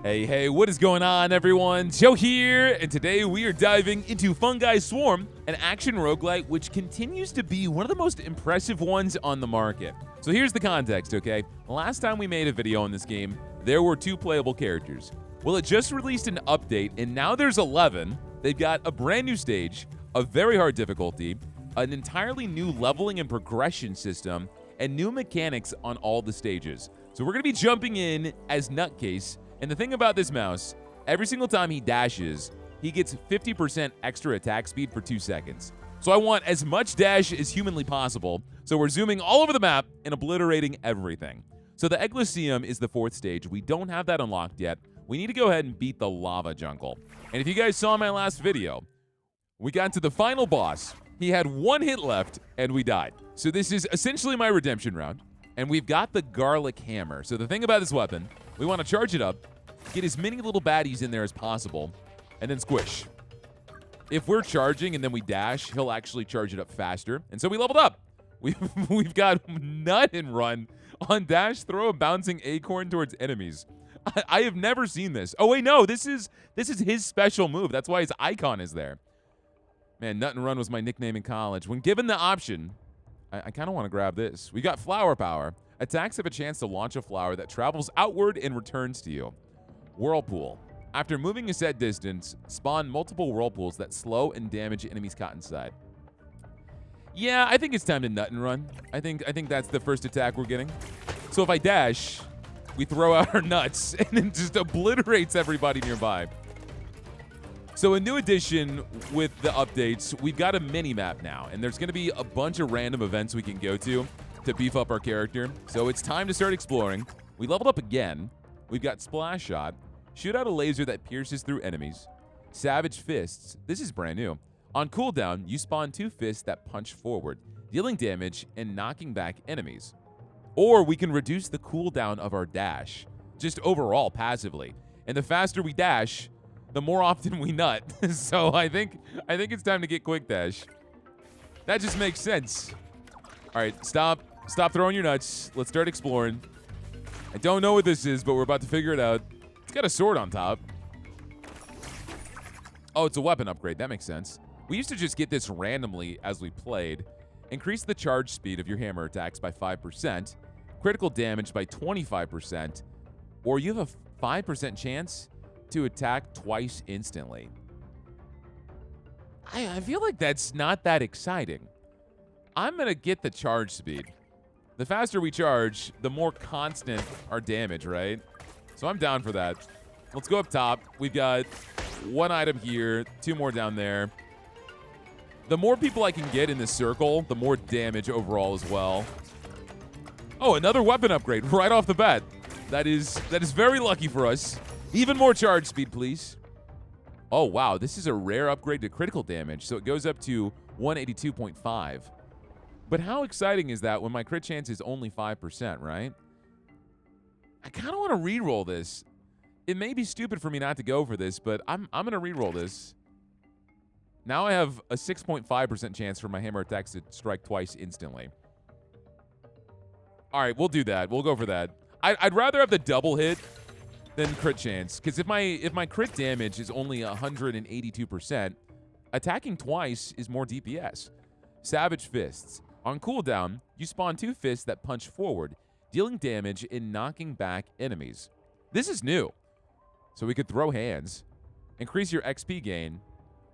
Hey, what is going on, everyone? Joe here, and today we are diving into Funguy Swarm, an action roguelite which continues to be one of the most impressive ones on the market. So here's the context, okay? Last time we made a video on this game, there were 2 playable characters. Well, it just released an update, and now there's 11. They've got a brand new stage, a very hard difficulty, an entirely new leveling and progression system, and new mechanics on all the stages. So we're going to be jumping in as Nutcase. And the thing about this mouse, every single time he dashes, he gets 50% extra attack speed for 2 seconds. So I want as much dash as humanly possible, so we're zooming all over the map and obliterating everything. So the Coliseum is the 4th stage. We don't have that unlocked yet. We need to go ahead and beat the lava jungle. And if you guys saw my last video, we got to the final boss. He had 1 hit left, and we died. So this is essentially my redemption round. And we've got the garlic hammer. So the thing about this weapon, we want to charge it up, get as many little baddies in there as possible, and then squish. If we're charging and then we dash, he'll actually charge it up faster. And so we leveled up. We've got nut and run on dash, throw a bouncing acorn towards enemies. I have never seen this. Oh wait, no, this is his special move. That's why his icon is there. Man, nut and run was my nickname in college. When given the option, I kind of want to grab this. We got flower power. Attacks have a chance to launch a flower that travels outward and returns to you. Whirlpool. After moving a set distance, spawn multiple whirlpools that slow and damage enemies caught inside. Yeah, I think it's time to nut and run. I think that's the first attack we're getting. So if I dash, we throw out our nuts and it just obliterates everybody nearby. So a new addition with the updates, we've got a mini-map now, and there's going to be a bunch of random events we can go to beef up our character. So it's time to start exploring. We leveled up again. We've got Splash Shot, shoot out a laser that pierces through enemies. Savage Fists, this is brand new. On cooldown, you spawn 2 fists that punch forward, dealing damage and knocking back enemies. Or we can reduce the cooldown of our dash, just overall passively. And the faster we dash, the more often we nut. So I think it's time to get quick dash. That just makes sense. All right, stop throwing your nuts. Let's start exploring. I don't know what this is, but we're about to figure it out. It's got a sword on top. Oh, it's a weapon upgrade. That makes sense. We used to just get this randomly as we played. Increase the charge speed of your hammer attacks by 5%, critical damage by 25%, or you have a 5% chance to attack twice instantly. I feel like that's not that exciting. I'm going to get the charge speed. The faster we charge, the more constant our damage, right? So I'm down for that. Let's go up top. We've got 1 item here, 2 more down there. The more people I can get in this circle, the more damage overall as well. Oh, another weapon upgrade right off the bat. That is very lucky for us. Even more charge speed, please. Oh, wow. This is a rare upgrade to critical damage, so it goes up to 182.5. But how exciting is that when my crit chance is only 5%, right? I kind of want to reroll this. It may be stupid for me not to go for this, but I'm going to reroll this. Now I have a 6.5% chance for my hammer attacks to strike twice instantly. All right, we'll do that. We'll go for that. I'd rather have the double hit than crit chance, because if my crit damage is only 182%, attacking twice is more DPS. Savage Fists. On cooldown, you spawn 2 fists that punch forward, dealing damage and knocking back enemies. This is new. So we could throw hands, increase your XP gain,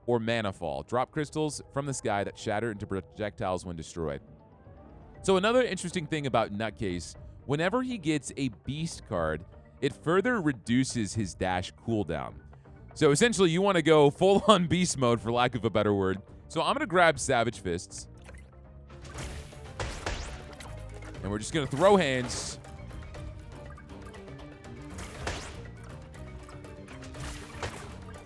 or mana fall. Drop crystals from the sky that shatter into projectiles when destroyed. So another interesting thing about Nutcase, whenever he gets a beast card, it further reduces his dash cooldown. So essentially, you want to go full-on beast mode, for lack of a better word. So I'm going to grab Savage Fists. And we're just going to throw hands.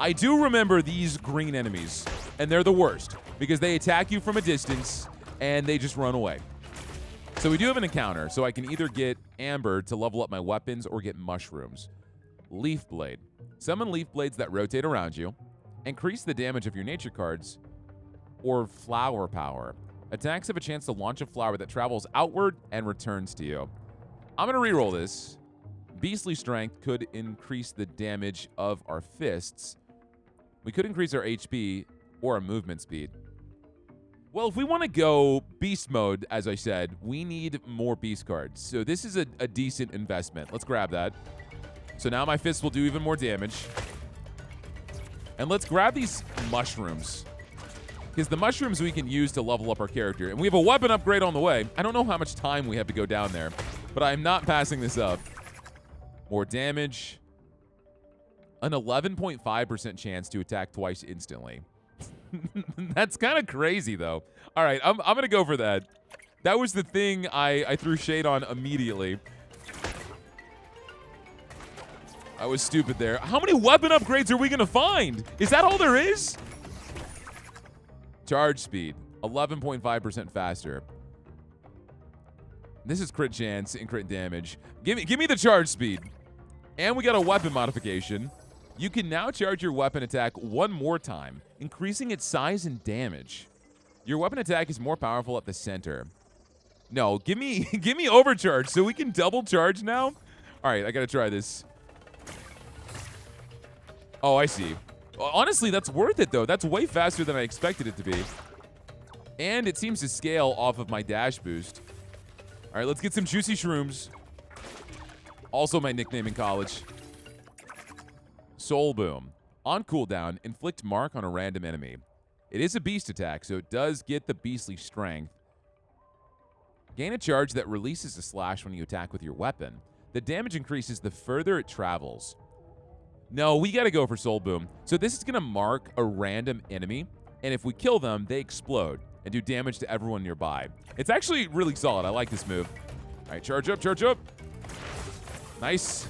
I do remember these green enemies, and they're the worst because they attack you from a distance, and they just run away. So we do have an encounter, so I can either get Amber to level up my weapons or get mushrooms. Leaf Blade. Summon leaf blades that rotate around you. Increase the damage of your nature cards. Or Flower Power. Attacks have a chance to launch a flower that travels outward and returns to you. I'm going to reroll this. beastly strength could increase the damage of our fists. We could increase our HP or our movement speed. Well, if we want to go beast mode, as I said, we need more beast cards. So this is a decent investment. Let's grab that. So now my fists will do even more damage. And let's grab these mushrooms, because the mushrooms we can use to level up our character. And we have a weapon upgrade on the way. I don't know how much time we have to go down there, but I'm not passing this up. More damage. An 11.5% chance to attack twice instantly. That's kind of crazy, though. All right, I'm going to go for that. That was the thing I threw shade on immediately. I was stupid there. How many weapon upgrades are we going to find? Is that all there is? Charge speed, 11.5% faster. This is crit chance and crit damage. Give me the charge speed. And we got a weapon modification. You can now charge your weapon attack one more time, increasing its size and damage. Your weapon attack is more powerful at the center. No, give me overcharge so we can double charge now. All right, I gotta try this. Oh, I see. Honestly, that's worth it though. That's way faster than I expected it to be. And it seems to scale off of my dash boost. All right, let's get some juicy shrooms. Also my nickname in college. Soul Boom. On cooldown, inflict mark on a random enemy. It is a beast attack, so it does get the beastly strength. Gain a charge that releases a slash when you attack with your weapon. The damage increases the further it travels. No, we gotta go for Soul Boom. So this is gonna mark a random enemy, and if we kill them, they explode and do damage to everyone nearby. It's actually really solid. I like this move. All right, charge up, charge up. Nice.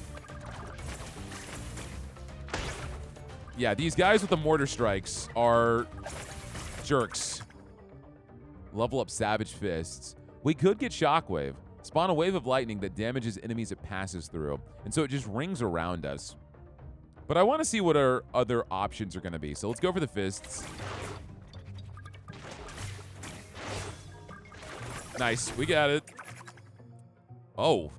Yeah, these guys with the mortar strikes are jerks. Level up Savage Fists. We could get Shockwave. Spawn a wave of lightning that damages enemies it passes through, and so it just rings around us. But I want to see what our other options are going to be, so let's go for the fists. Nice, we got it. Oh,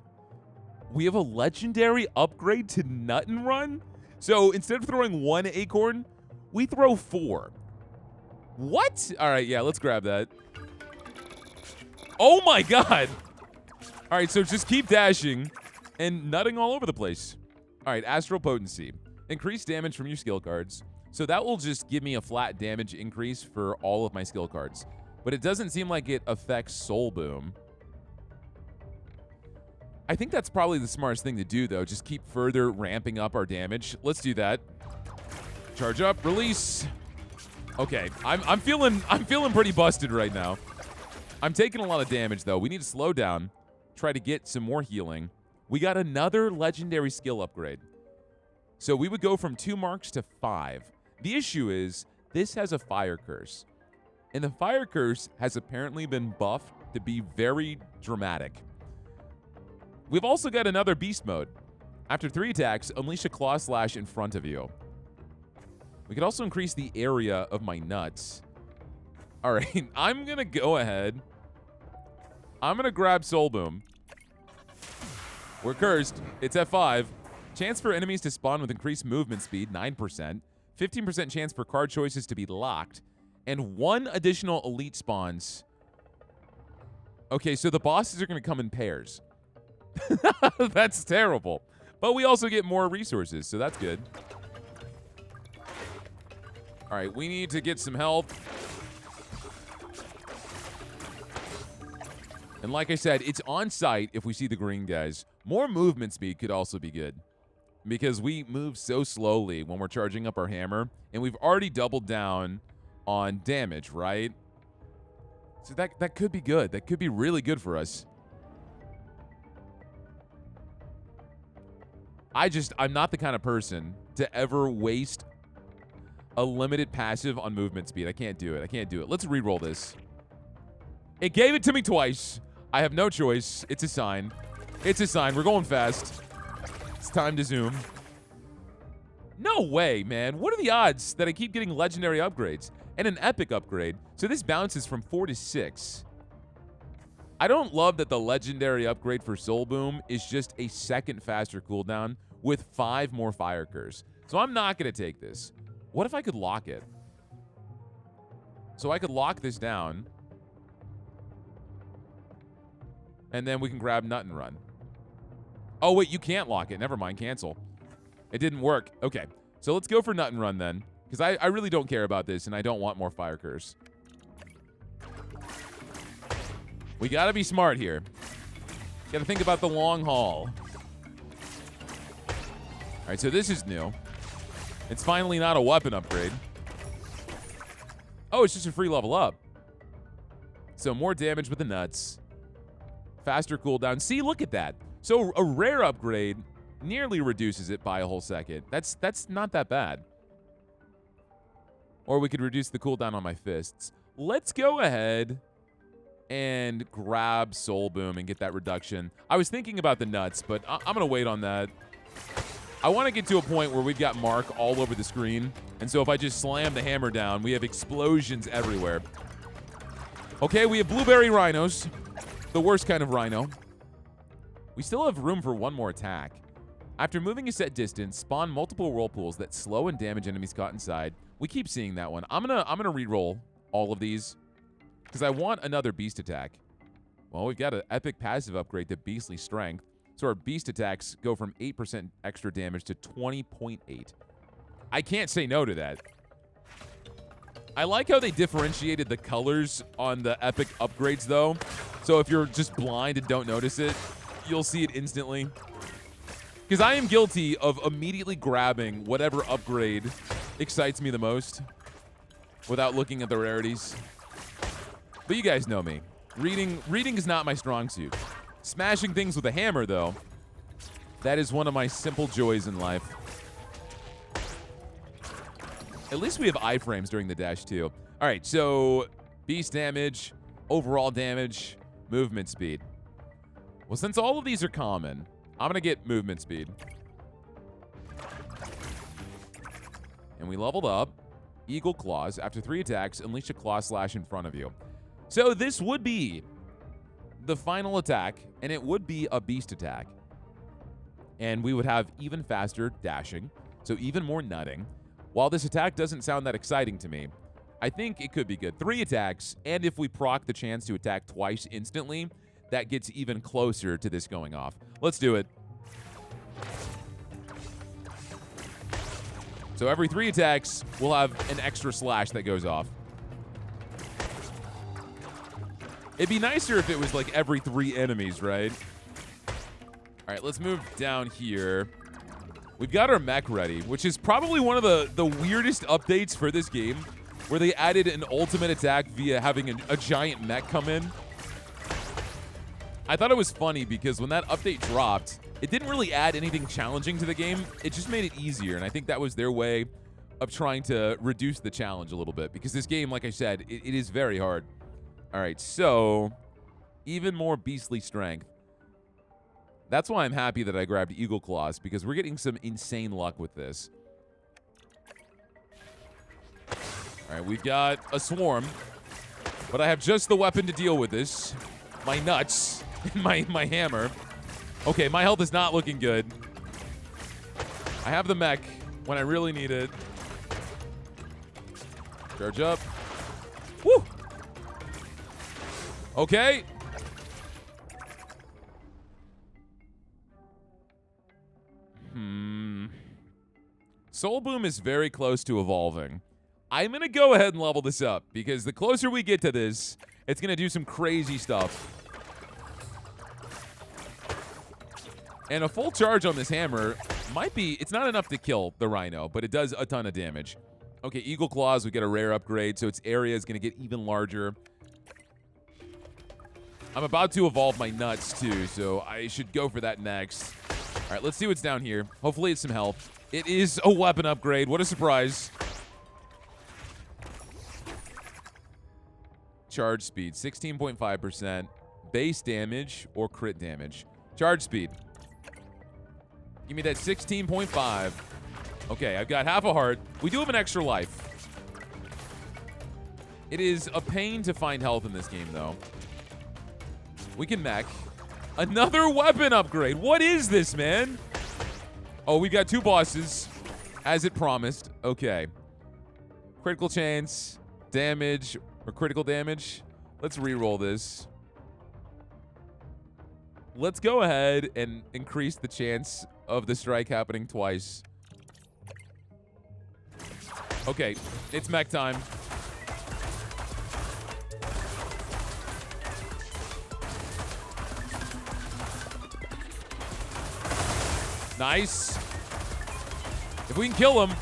we have a legendary upgrade to Nut and Run? So instead of throwing 1 acorn, we throw 4. What? All right, yeah, let's grab that. Oh my god! All right, so just keep dashing and nutting all over the place. All right, Astral Potency. Increase damage from your skill cards. So that will just give me a flat damage increase for all of my skill cards. But it doesn't seem like it affects Soul Boom. I think that's probably the smartest thing to do, though. Just keep further ramping up our damage. Let's do that. Charge up, release. Okay, I'm feeling pretty busted right now. I'm taking a lot of damage, though. We need to slow down, try to get some more healing. We got another legendary skill upgrade. So we would go from 2 marks to 5. The issue is this has a fire curse. And the fire curse has apparently been buffed to be very dramatic. We've also got another beast mode. After 3 attacks, unleash a claw slash in front of you. We could also increase the area of my nuts. All right, I'm going to go ahead. I'm going to grab Soul Boom. We're cursed. It's at 5. Chance for enemies to spawn with increased movement speed, 9%. 15% chance for card choices to be locked. And 1 additional elite spawns. Okay, so the bosses are going to come in pairs. That's terrible. But we also get more resources, so that's good. All right, we need to get some health. And like I said, it's on site if we see the green guys. More movement speed could also be good, because we move so slowly when we're charging up our hammer, and we've already doubled down on damage, right? So that could be good. That could be really good for us. I'm not the kind of person to ever waste a limited passive on movement speed. I can't do it. I can't do it. Let's re-roll this. It gave it to me twice. I have no choice. It's a sign. It's a sign. We're going fast. It's time to zoom. No way, man. What are the odds that I keep getting legendary upgrades and an epic upgrade? So this bounces from 4 to 6. I don't love that the legendary upgrade for Soul Boom is just a second faster cooldown with 5 more fire curse. So I'm not going to take this. What if I could lock it? So I could lock this down. And then we can grab Nut and Run. Oh, wait, you can't lock it. Never mind, cancel. It didn't work. Okay, so let's go for Nut and Run then. Because I really don't care about this, and I don't want more fire curse. We got to be smart here. Got to think about the long haul. All right, so this is new. It's finally not a weapon upgrade. Oh, it's just a free level up. So more damage with the nuts. Faster cooldown. See, look at that. So a rare upgrade nearly reduces it by a whole second. That's not that bad. Or we could reduce the cooldown on my fists. Let's go ahead and grab Soul Boom and get that reduction. I was thinking about the nuts, but I'm going to wait on that. I want to get to a point where we've got Mark all over the screen. And so if I just slam the hammer down, we have explosions everywhere. Okay, we have blueberry rhinos. The worst kind of rhino. We still have room for one more attack. After moving a set distance, spawn multiple whirlpools that slow and damage enemies caught inside. We keep seeing that one. I'm gonna re-roll all of these because I want another beast attack. Well, we've got an epic passive upgrade to Beastly Strength. So our beast attacks go from 8% extra damage to 20.8. I can't say no to that. I like how they differentiated the colors on the epic upgrades, though. So if you're just blind and don't notice it, you'll see it instantly. Because I am guilty of immediately grabbing whatever upgrade excites me the most without looking at the rarities. But you guys know me. Reading is not my strong suit. Smashing things with a hammer, though, that is one of my simple joys in life. At least we have iframes during the dash, too. All right, so beast damage, overall damage, movement speed. Well, since all of these are common, I'm going to get movement speed. And we leveled up. Eagle Claws. After 3 attacks, unleash a claw slash in front of you. So this would be the final attack, and it would be a beast attack. And we would have even faster dashing, so even more nutting. While this attack doesn't sound that exciting to me, I think it could be good. 3 attacks, and if we proc the chance to attack twice instantly, that gets even closer to this going off. Let's do it. So every 3 attacks, we'll have an extra slash that goes off. It'd be nicer if it was like every 3 enemies, right? All right, let's move down here. We've got our mech ready, which is probably one of the weirdest updates for this game, where they added an ultimate attack via having a giant mech come in. I thought it was funny because when that update dropped, it didn't really add anything challenging to the game. It just made it easier, and I think that was their way of trying to reduce the challenge a little bit, because this game, like I said, it is very hard. All right, so even more beastly strength. That's why I'm happy that I grabbed Eagle Claws, because we're getting some insane luck with this. All right, we've got a swarm, but I have just the weapon to deal with this. My nuts and my hammer. Okay, my health is not looking good. I have the mech when I really need it. Charge up. Woo! Okay. Soul Boom is very close to evolving. I'm going to go ahead and level this up, because the closer we get to this, it's going to do some crazy stuff. And a full charge on this hammer might be, it's not enough to kill the rhino, but it does a ton of damage. Okay, Eagle Claws, we get a rare upgrade, so its area is going to get even larger. I'm about to evolve my nuts, too, so I should go for that next. All right, let's see what's down here. Hopefully it's some health. It is a weapon upgrade. What a surprise. Charge speed, 16.5%. Base damage or crit damage. Charge speed. Give me that 16.5. Okay, I've got half a heart. We do have an extra life. It is a pain to find health in this game, though. We can mech. Another weapon upgrade. What is this, man? Oh, we got 2 bosses, as it promised. Okay. Critical chance, damage, or critical damage. Let's re-roll this. Let's go ahead and increase the chance of the strike happening twice. Okay, it's mech time. Nice. If we can kill him.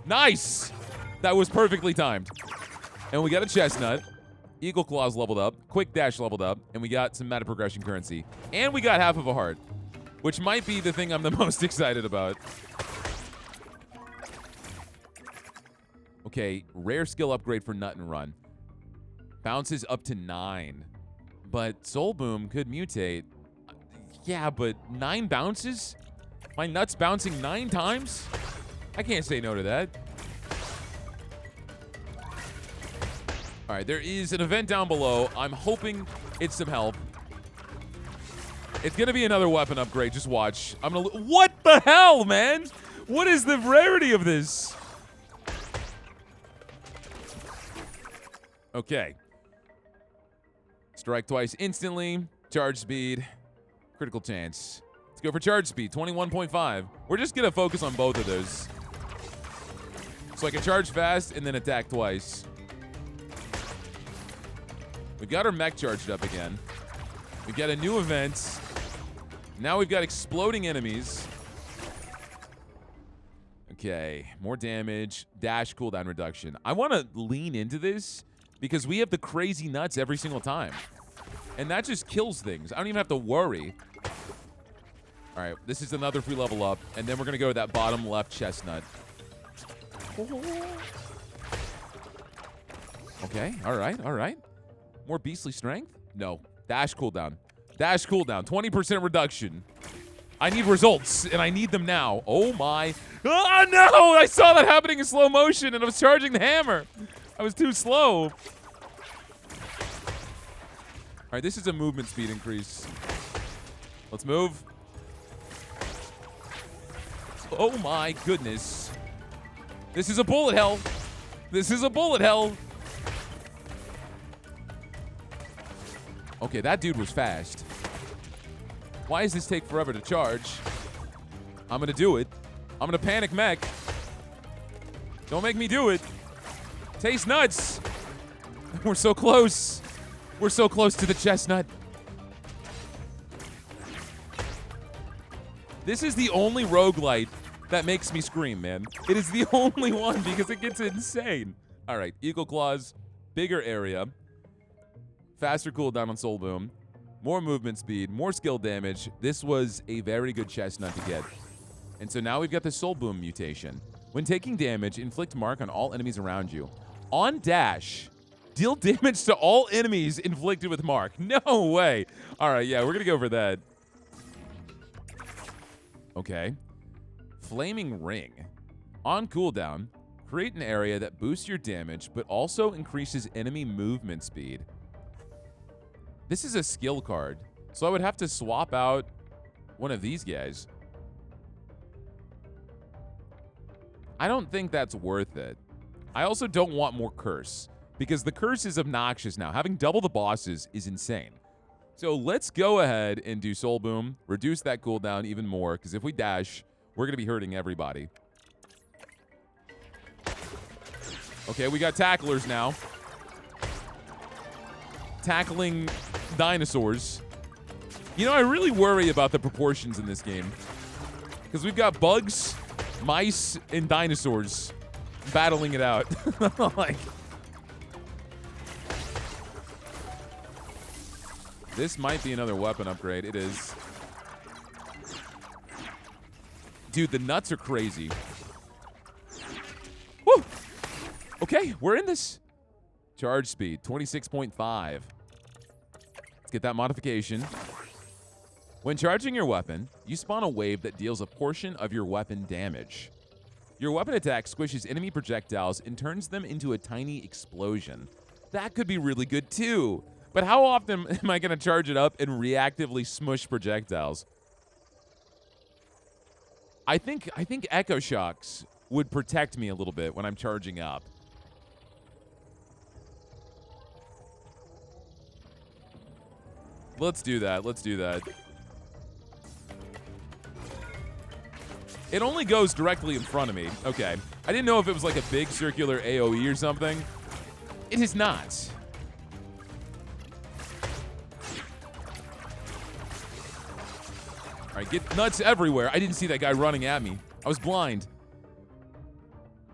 Nice. That was perfectly timed. And we got a chestnut. Eagle Claws leveled up. Quick Dash leveled up. And we got some meta progression currency. And we got half of a heart, which might be the thing I'm the most excited about. Okay, rare skill upgrade for Nut and Run. Bounces up to 9. But Soul Boom could mutate. Yeah, but 9 bounces? My Nut's bouncing 9 times? I can't say no to that. All right, there is an event down below. I'm hoping it's some help. It's going to be another weapon upgrade. Just watch. I'm going to... What the hell, man? What is the rarity of this? Okay. Strike twice instantly. Charge speed. Critical chance. Let's go for charge speed, 21.5. We're just going to focus on both of those. So I can charge fast and then attack twice. We've got our mech charged up again. We've got a new event. Now we've got exploding enemies. Okay, more damage. Dash cooldown reduction. I want to lean into this because we have the crazy nuts every single time. And that just kills things. I don't even have to worry. All right, this is another free level up. And then we're going to go to that bottom left chestnut. Okay, all right, all right. More beastly strength? No. Dash cooldown. Dash cooldown. 20% reduction. I need results, and I need them now. Oh, my. Oh, no! I saw that happening in slow motion, and I was charging the hammer. I was too slow. All right, this is a movement speed increase. Let's move. Oh, my goodness. This is a bullet hell. This is a bullet hell. Okay, that dude was fast. Why does this take forever to charge? I'm gonna do it. I'm gonna panic mech. Don't make me do it. Taste nuts. We're so close. We're so close to the chestnut. This is the only roguelite that makes me scream, man. It is the only one because it gets insane. All right, Eagle Claws, bigger area. Faster cooldown on Soul Boom, more movement speed, more skill damage. This was a very good chestnut to get. And so now we've got the Soul Boom mutation. When taking damage, inflict mark on all enemies around you. On dash, deal damage to all enemies inflicted with mark. No way. All right, yeah, we're going to go for that. Okay. Flaming Ring. On cooldown, create an area that boosts your damage, but also increases enemy movement speed. This is a skill card, so I would have to swap out one of these guys. I don't think that's worth it. I also don't want more curse, because the curse is obnoxious now. Having double the bosses is insane. So let's go ahead and do Soul Boom, reduce that cooldown even more, because if we dash, we're going to be hurting everybody. Okay, we got tacklers now. Tackling dinosaurs. You know, I really worry about the proportions in this game. Because we've got bugs, mice, and dinosaurs battling it out. Like, this might be another weapon upgrade. It is. Dude, the nuts are crazy. Woo! Okay, we're in this. Charge speed, 26.5. Let's get that modification. When charging your weapon, you spawn a wave that deals a portion of your weapon damage. Your weapon attack squishes enemy projectiles and turns them into a tiny explosion. That could be really good too. But how often am I going to charge it up and reactively smush projectiles? I think Echo Shocks would protect me a little bit when I'm charging up. Let's do that. Let's do that. It only goes directly in front of me. Okay. I didn't know if it was like a big circular AoE or something. It is not. All right, get nuts everywhere. I didn't see that guy running at me. I was blind.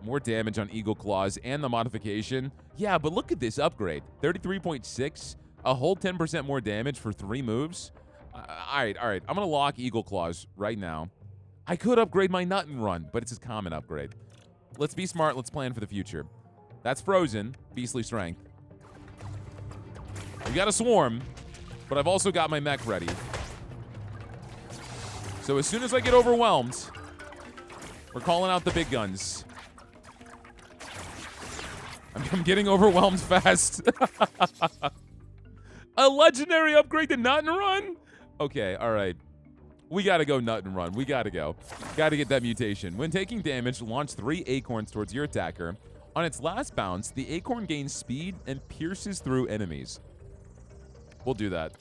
More damage on Eagle Claws and the modification. Yeah, but look at this upgrade. 33.6, a whole 10% more damage for 3 moves. All right. I'm going to lock Eagle Claws right now. I could upgrade my Nut and Run, but it's a common upgrade. Let's be smart. Let's plan for the future. That's Frozen. Beastly Strength. We got a Swarm, but I've also got my mech ready. So as soon as I get overwhelmed, we're calling out the big guns. I'm getting overwhelmed fast. A legendary upgrade to Nut and Run? Okay, all right. We gotta go Nut and Run. We gotta go. Gotta get that mutation. When taking damage, launch 3 acorns towards your attacker. On its last bounce, the acorn gains speed and pierces through enemies. We'll do that.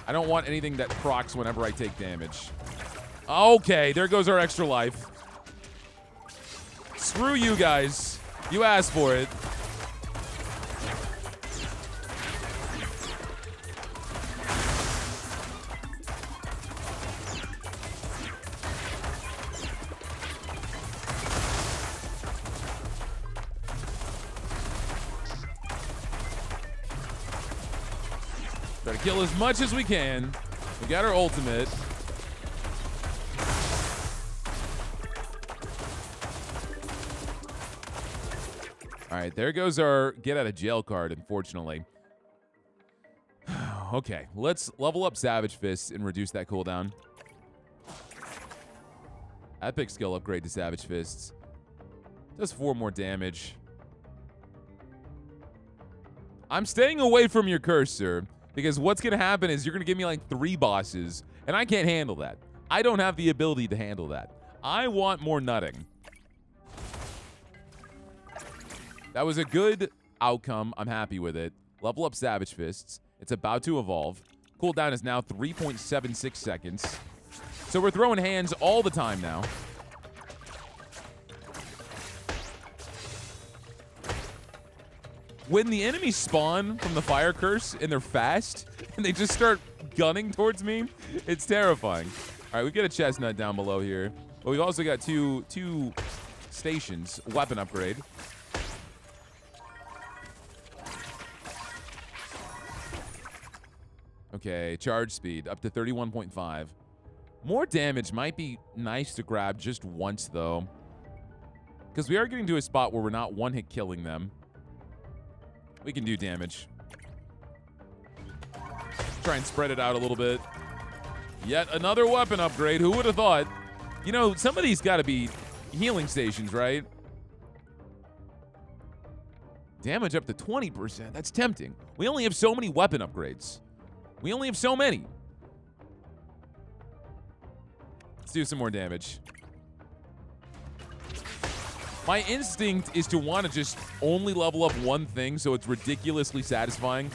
I don't want anything that procs whenever I take damage. Okay, there goes our extra life. Screw you guys. You asked for it. Try to kill as much as we can. We got our ultimate. All right, there goes our get out of jail card, unfortunately. Okay, let's level up Savage Fist and reduce that cooldown. Epic skill upgrade to Savage Fists. Does 4 more damage. I'm staying away from your curse, sir. Because what's going to happen is you're going to give me like 3 bosses, and I can't handle that. I don't have the ability to handle that. I want more nutting. That was a good outcome. I'm happy with it. Level up Savage Fists. It's about to evolve. Cooldown is now 3.76 seconds. So we're throwing hands all the time now. When the enemies spawn from the fire curse and they're fast and they just start gunning towards me, it's terrifying. All right, we've got a chestnut down below here. But we've also got two stations, weapon upgrade. Okay, charge speed up to 31.5. More damage might be nice to grab just once, though. Because we are getting to a spot where we're not one-hit killing them. We can do damage. Try and spread it out a little bit. Yet another weapon upgrade. Who would have thought? You know, some of these got to be healing stations, right? Damage up to 20%. That's tempting. We only have so many weapon upgrades. We only have so many. Let's do some more damage. My instinct is to want to just only level up one thing so it's ridiculously satisfying.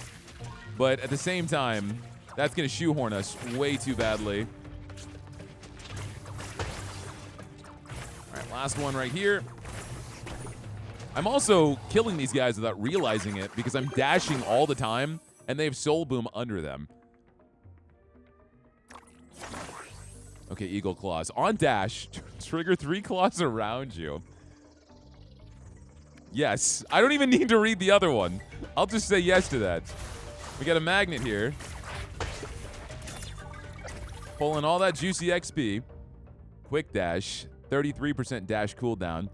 But at the same time, that's going to shoehorn us way too badly. All right, last one right here. I'm also killing these guys without realizing it because I'm dashing all the time, and they have Soul Boom under them. Okay, Eagle Claws. On dash, trigger 3 claws around you. Yes. I don't even need to read the other one. I'll just say yes to that. We got a magnet here. Pulling all that juicy XP. Quick dash. 33% dash cooldown.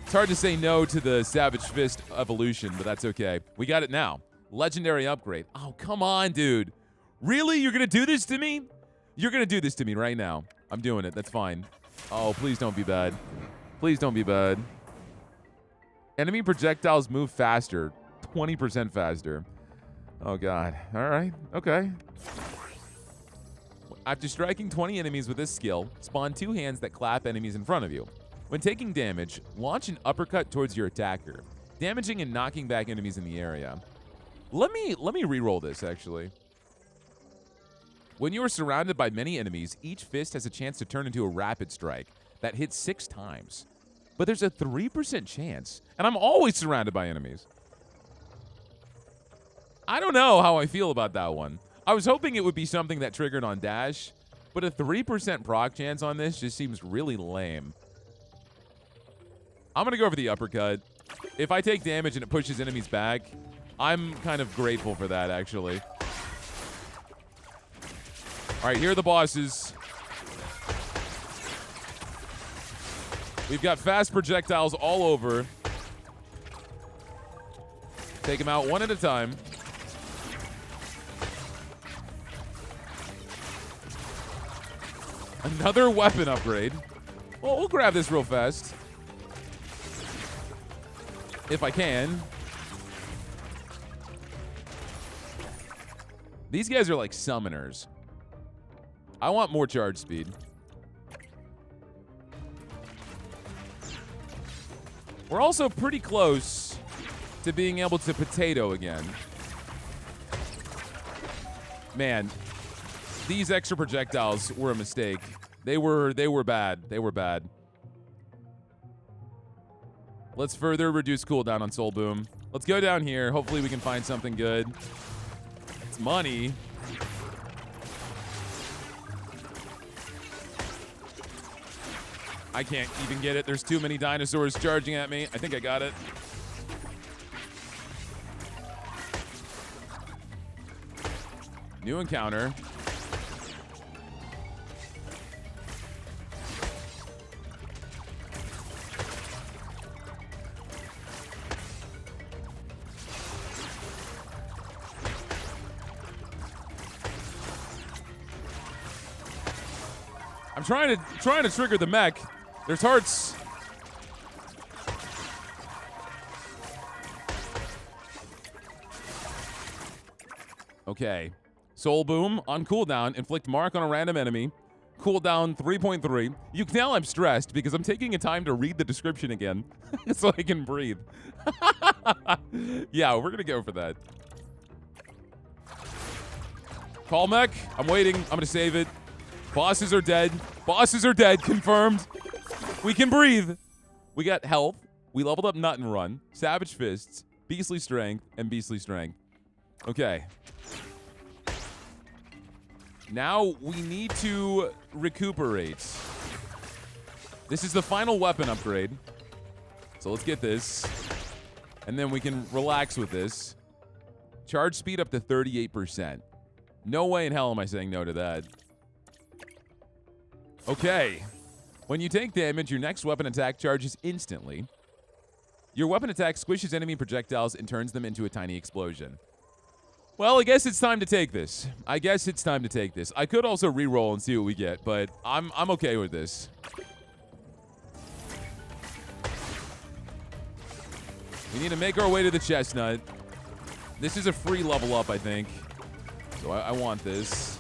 It's hard to say no to the Savage Fist evolution, but that's okay. We got it now. Legendary upgrade. Oh, come on, dude. Really? You're going to do this to me? You're going to do this to me right now. I'm doing it. That's fine. Oh, please don't be bad. Please don't be bad. Enemy projectiles move faster. 20% faster. Oh, God. All right. Okay. After striking 20 enemies with this skill, spawn 2 hands that clap enemies in front of you. When taking damage, launch an uppercut towards your attacker, damaging and knocking back enemies in the area. Let me re-roll this, actually. When you are surrounded by many enemies, each fist has a chance to turn into a rapid strike that hits 6 times. But there's a 3% chance, and I'm always surrounded by enemies. I don't know how I feel about that one. I was hoping it would be something that triggered on dash, but a 3% proc chance on this just seems really lame. I'm going to go for the uppercut. If I take damage and it pushes enemies back, I'm kind of grateful for that, actually. All right, here are the bosses. We've got fast projectiles all over. Take them out one at a time. Another weapon upgrade. Well, we'll grab this real fast. If I can. These guys are like summoners. I want more charge speed. We're also pretty close to being able to potato again. Man, these extra projectiles were a mistake. They were bad. They were bad. Let's further reduce cooldown on Soul Boom. Let's go down here. Hopefully we can find something good. It's money. I can't even get it. There's too many dinosaurs charging at me. I think I got it. New encounter. I'm trying to trigger the mech. There's hearts. Okay. Soul Boom on cooldown. Inflict mark on a random enemy. Cooldown 3.3. You can tell I'm stressed because I'm taking a time to read the description again so I can breathe. Yeah, we're going to go for that. Call mech. I'm waiting. I'm going to save it. Bosses are dead. Bosses are dead. Confirmed. We can breathe. We got health. We leveled up Nut and Run, Savage Fists, Beastly Strength, and Beastly Strength. Okay. Now we need to recuperate. This is the final weapon upgrade. So let's get this. And then we can relax with this. Charge speed up to 38%. No way in hell am I saying no to that. Okay. When you take damage, your next weapon attack charges instantly. Your weapon attack squishes enemy projectiles and turns them into a tiny explosion. Well, I guess it's time to take this. I could also re-roll and see what we get, but I'm okay with this. We need to make our way to the chestnut. This is a free level up, I think. So I want this.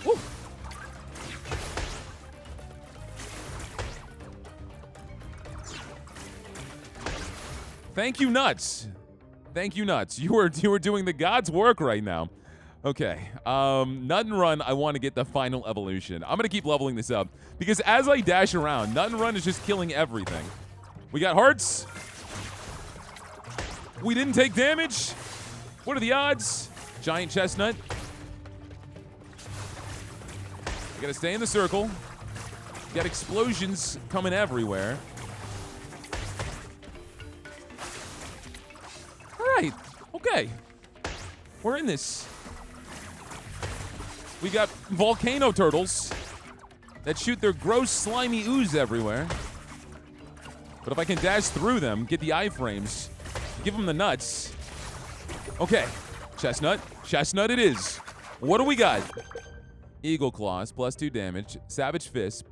Woo. Thank you, Nuts. Thank you, Nuts. You are doing the God's work right now. Okay. Nut and Run, I want to get the final evolution. I'm going to keep leveling this up because as I dash around, Nut and Run is just killing everything. We got hearts. We didn't take damage. What are the odds? Giant chestnut. We got to stay in the circle. We got explosions coming everywhere. Right. Okay. We're in this. We got volcano turtles that shoot their gross, slimy ooze everywhere. But if I can dash through them, get the iframes, give them the nuts. Okay. Chestnut. Chestnut it is. What do we got? Eagle Claws, +2 damage. Savage Fist.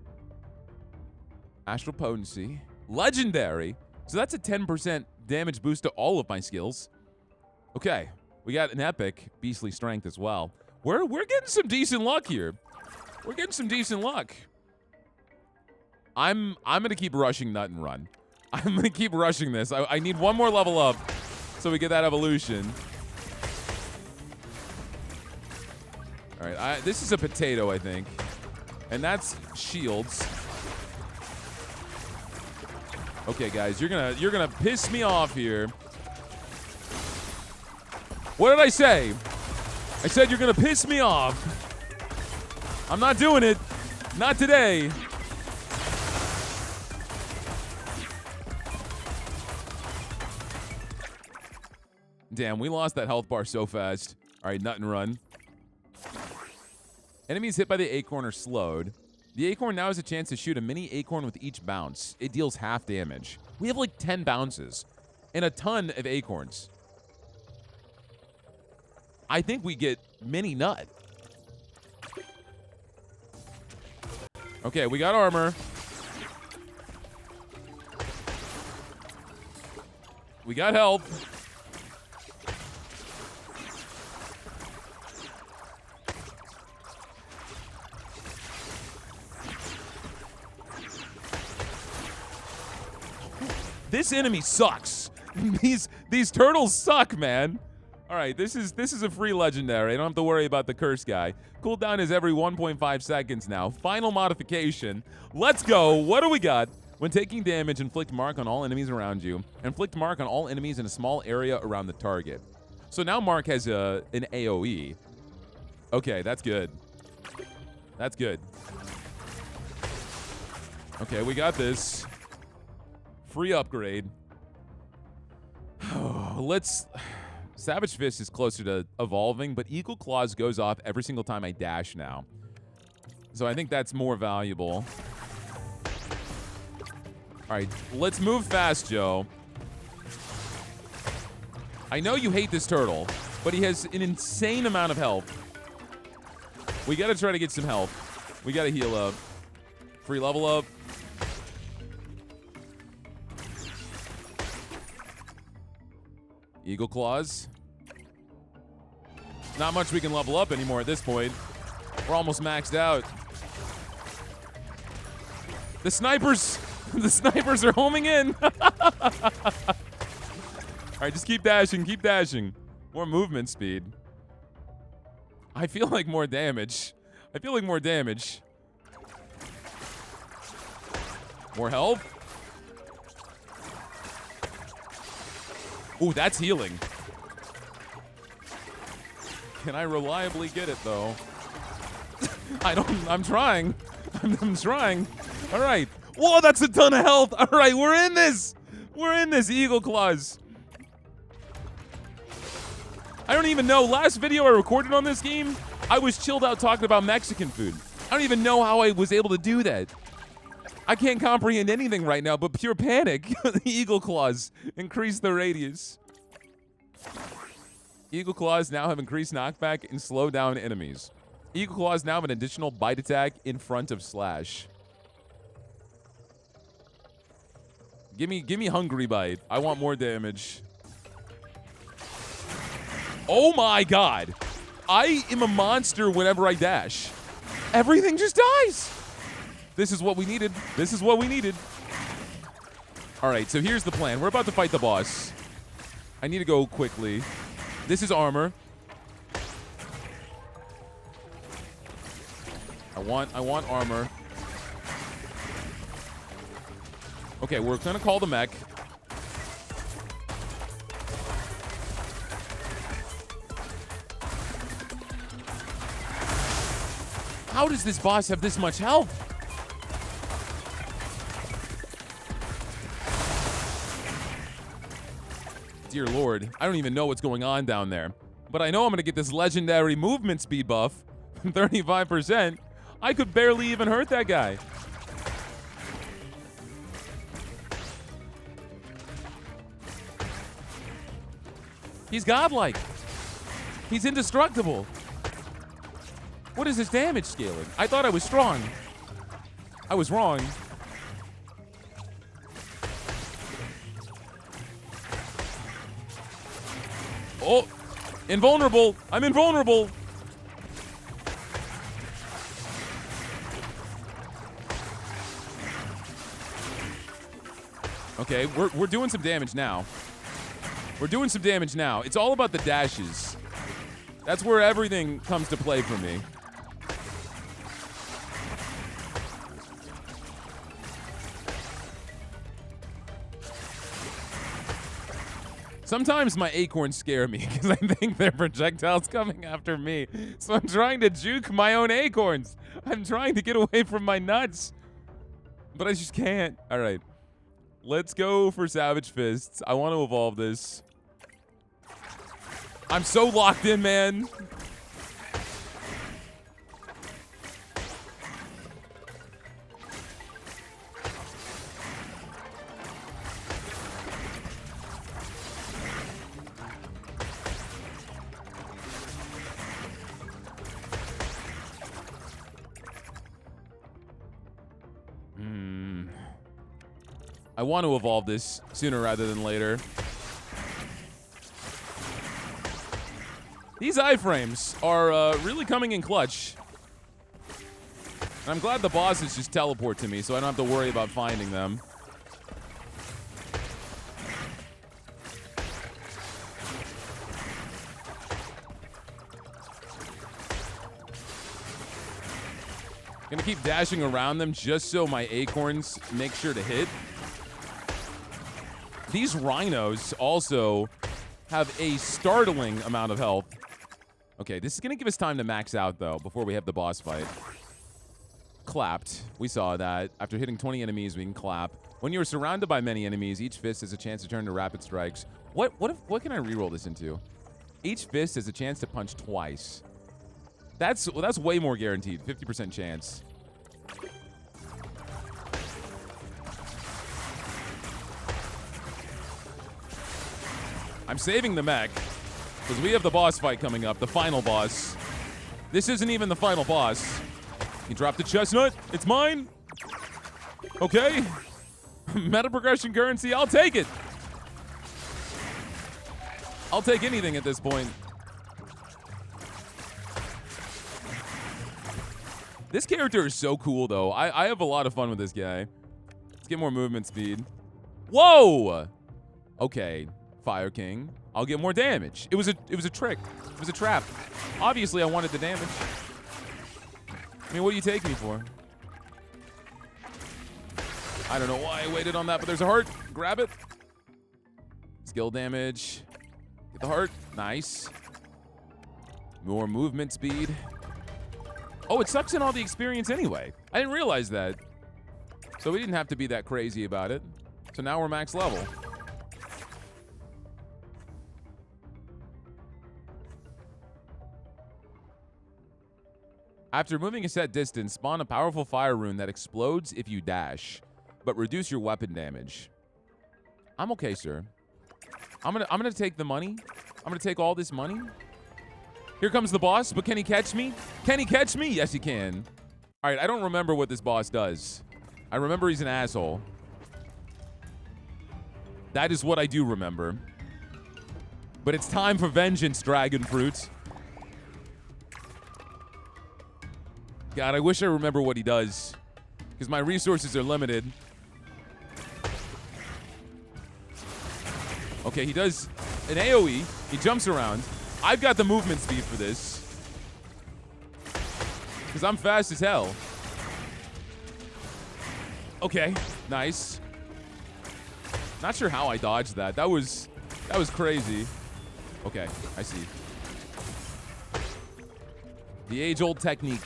Astral Potency. Legendary. So that's a 10% damage boost to all of my skills. Okay, we got an epic beastly strength as well. We're getting some decent luck here. We're getting some decent luck. I'm gonna keep rushing Nut and Run. I'm gonna keep rushing this. I need one more level up so we get that evolution. All right, this is a potato, I think, and that's shields. Okay, guys, you're gonna piss me off here. What did I say? I said you're gonna piss me off. I'm not doing it. Not today. Damn, we lost that health bar so fast. All right, Nut and Run. Enemies hit by the acorn are slowed. The acorn now has a chance to shoot a mini acorn with each bounce. It deals half damage. We have like 10 bounces and a ton of acorns. I think we get mini Nut. Okay, we got armor. We got health. This enemy sucks. These turtles suck, man. All right, this is a free legendary. I don't have to worry about the curse guy. Cooldown is every 1.5 seconds now. Final modification. Let's go. What do we got? When taking damage, inflict mark on all enemies around you. Inflict mark on all enemies in a small area around the target. So now Mark has an AoE. Okay, that's good. That's good. Okay, we got this. Free upgrade. Let's... Savage Fist is closer to evolving, but Eagle Claws goes off every single time I dash now. So I think that's more valuable. All right, let's move fast, Joe. I know you hate this turtle, but he has an insane amount of health. We gotta try to get some health. We gotta heal up. Free level up. Eagle Claws. Not much we can level up anymore at this point. We're almost maxed out. The snipers are homing in. All right, just keep dashing, keep dashing. More movement speed. I feel like more damage. I feel like more damage. More health. Ooh, that's healing. Can I reliably get it, though? I'm trying. I'm trying. All right. Whoa, that's a ton of health. All right, we're in this. We're in this, Eagle Claws. I don't even know. Last video I recorded on this game, I was chilled out talking about Mexican food. I don't even know how I was able to do that. I can't comprehend anything right now but pure panic. The Eagle Claws increase the radius. Eagle Claws now have increased knockback and slow down enemies. Eagle Claws now have an additional bite attack in front of slash. Give me Hungry Bite. I want more damage. Oh my god. I am a monster whenever I dash. Everything just dies. This is what we needed. This is what we needed. All right, so here's the plan. We're about to fight the boss. I need to go quickly. This is armor. I want armor. Okay, we're gonna call the mech. How does this boss have this much health? Dear Lord, I don't even know what's going on down there. But I know I'm gonna get this legendary movement speed buff, 35%. I could barely even hurt that guy. He's godlike. He's indestructible. What is his damage scaling? I thought I was strong. I was wrong. Oh, invulnerable. I'm invulnerable. Okay, we're doing some damage now. We're doing some damage now. It's all about the dashes. That's where everything comes to play for me. Sometimes my acorns scare me because I think they're projectiles coming after me. So I'm trying to juke my own acorns. I'm trying to get away from my nuts. But I just can't. All right. Let's go for Savage Fists. I want to evolve this. I'm so locked in, man. I want to evolve this sooner rather than later. These iframes are really coming in clutch. And I'm glad the bosses just teleport to me so I don't have to worry about finding them. Gonna keep dashing around them just so my acorns make sure to hit. These rhinos also have a startling amount of health. Okay, this is going to give us time to max out, though, before we have the boss fight. Clapped. We saw that. After hitting 20 enemies, we can clap. When you're surrounded by many enemies, each fist has a chance to turn to rapid strikes. What can I reroll this into? Each fist has a chance to punch twice. That's way more guaranteed. 50% chance. I'm saving the mech because we have the boss fight coming up, the final boss. This isn't even the final boss. He dropped the chestnut. It's mine. Okay. Meta progression currency. I'll take it. I'll take anything at this point. This character is so cool, though. I have a lot of fun with this guy. Let's get more movement speed. Whoa! Okay. Fire King. I'll get more damage. It was a trick. It was a trap. Obviously, I wanted the damage. I mean, what do you take me for? I don't know why I waited on that, but there's a heart. Grab it. Skill damage. Get the heart. Nice. More movement speed. Oh, it sucks in all the experience anyway. I didn't realize that. So we didn't have to be that crazy about it. So now we're max level. After moving a set distance, spawn a powerful fire rune that explodes if you dash, but reduce your weapon damage. I'm okay, sir. I'm gonna take the money. I'm gonna take all this money. Here comes the boss, but can he catch me? Can he catch me? Yes, he can. All right, I don't remember what this boss does. I remember he's an asshole. That is what I do remember. But it's time for vengeance, dragon fruit. God, I wish I remember what he does, because my resources are limited. Okay, he does an AoE. He jumps around. I've got the movement speed for this, because I'm fast as hell. Okay, nice. Not sure how I dodged that. That was crazy. Okay, I see. The age-old technique.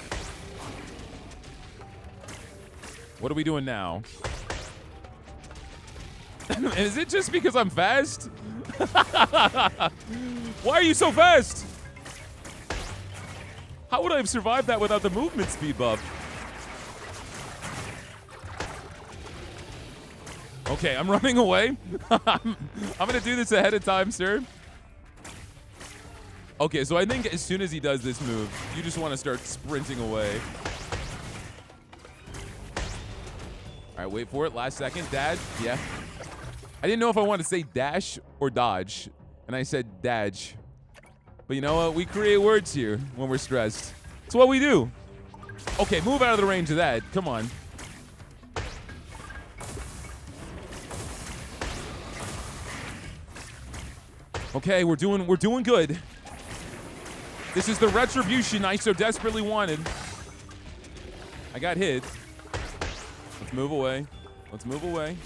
What are we doing now? Is it just because I'm fast? Why are you so fast? How would I have survived that without the movement speed buff? Okay, I'm running away. I'm gonna do this ahead of time, sir. Okay, so I think as soon as he does this move, you just want to start sprinting away. All right, wait for it. Last second. Dad. Yeah. I didn't know if I wanted to say dash or dodge, and I said dodge. But you know what? We create words here when we're stressed. It's what we do. Okay, move out of the range of that. Come on. Okay, we're doing good. This is the retribution I so desperately wanted. I got hit. Let's move away. Let's move away.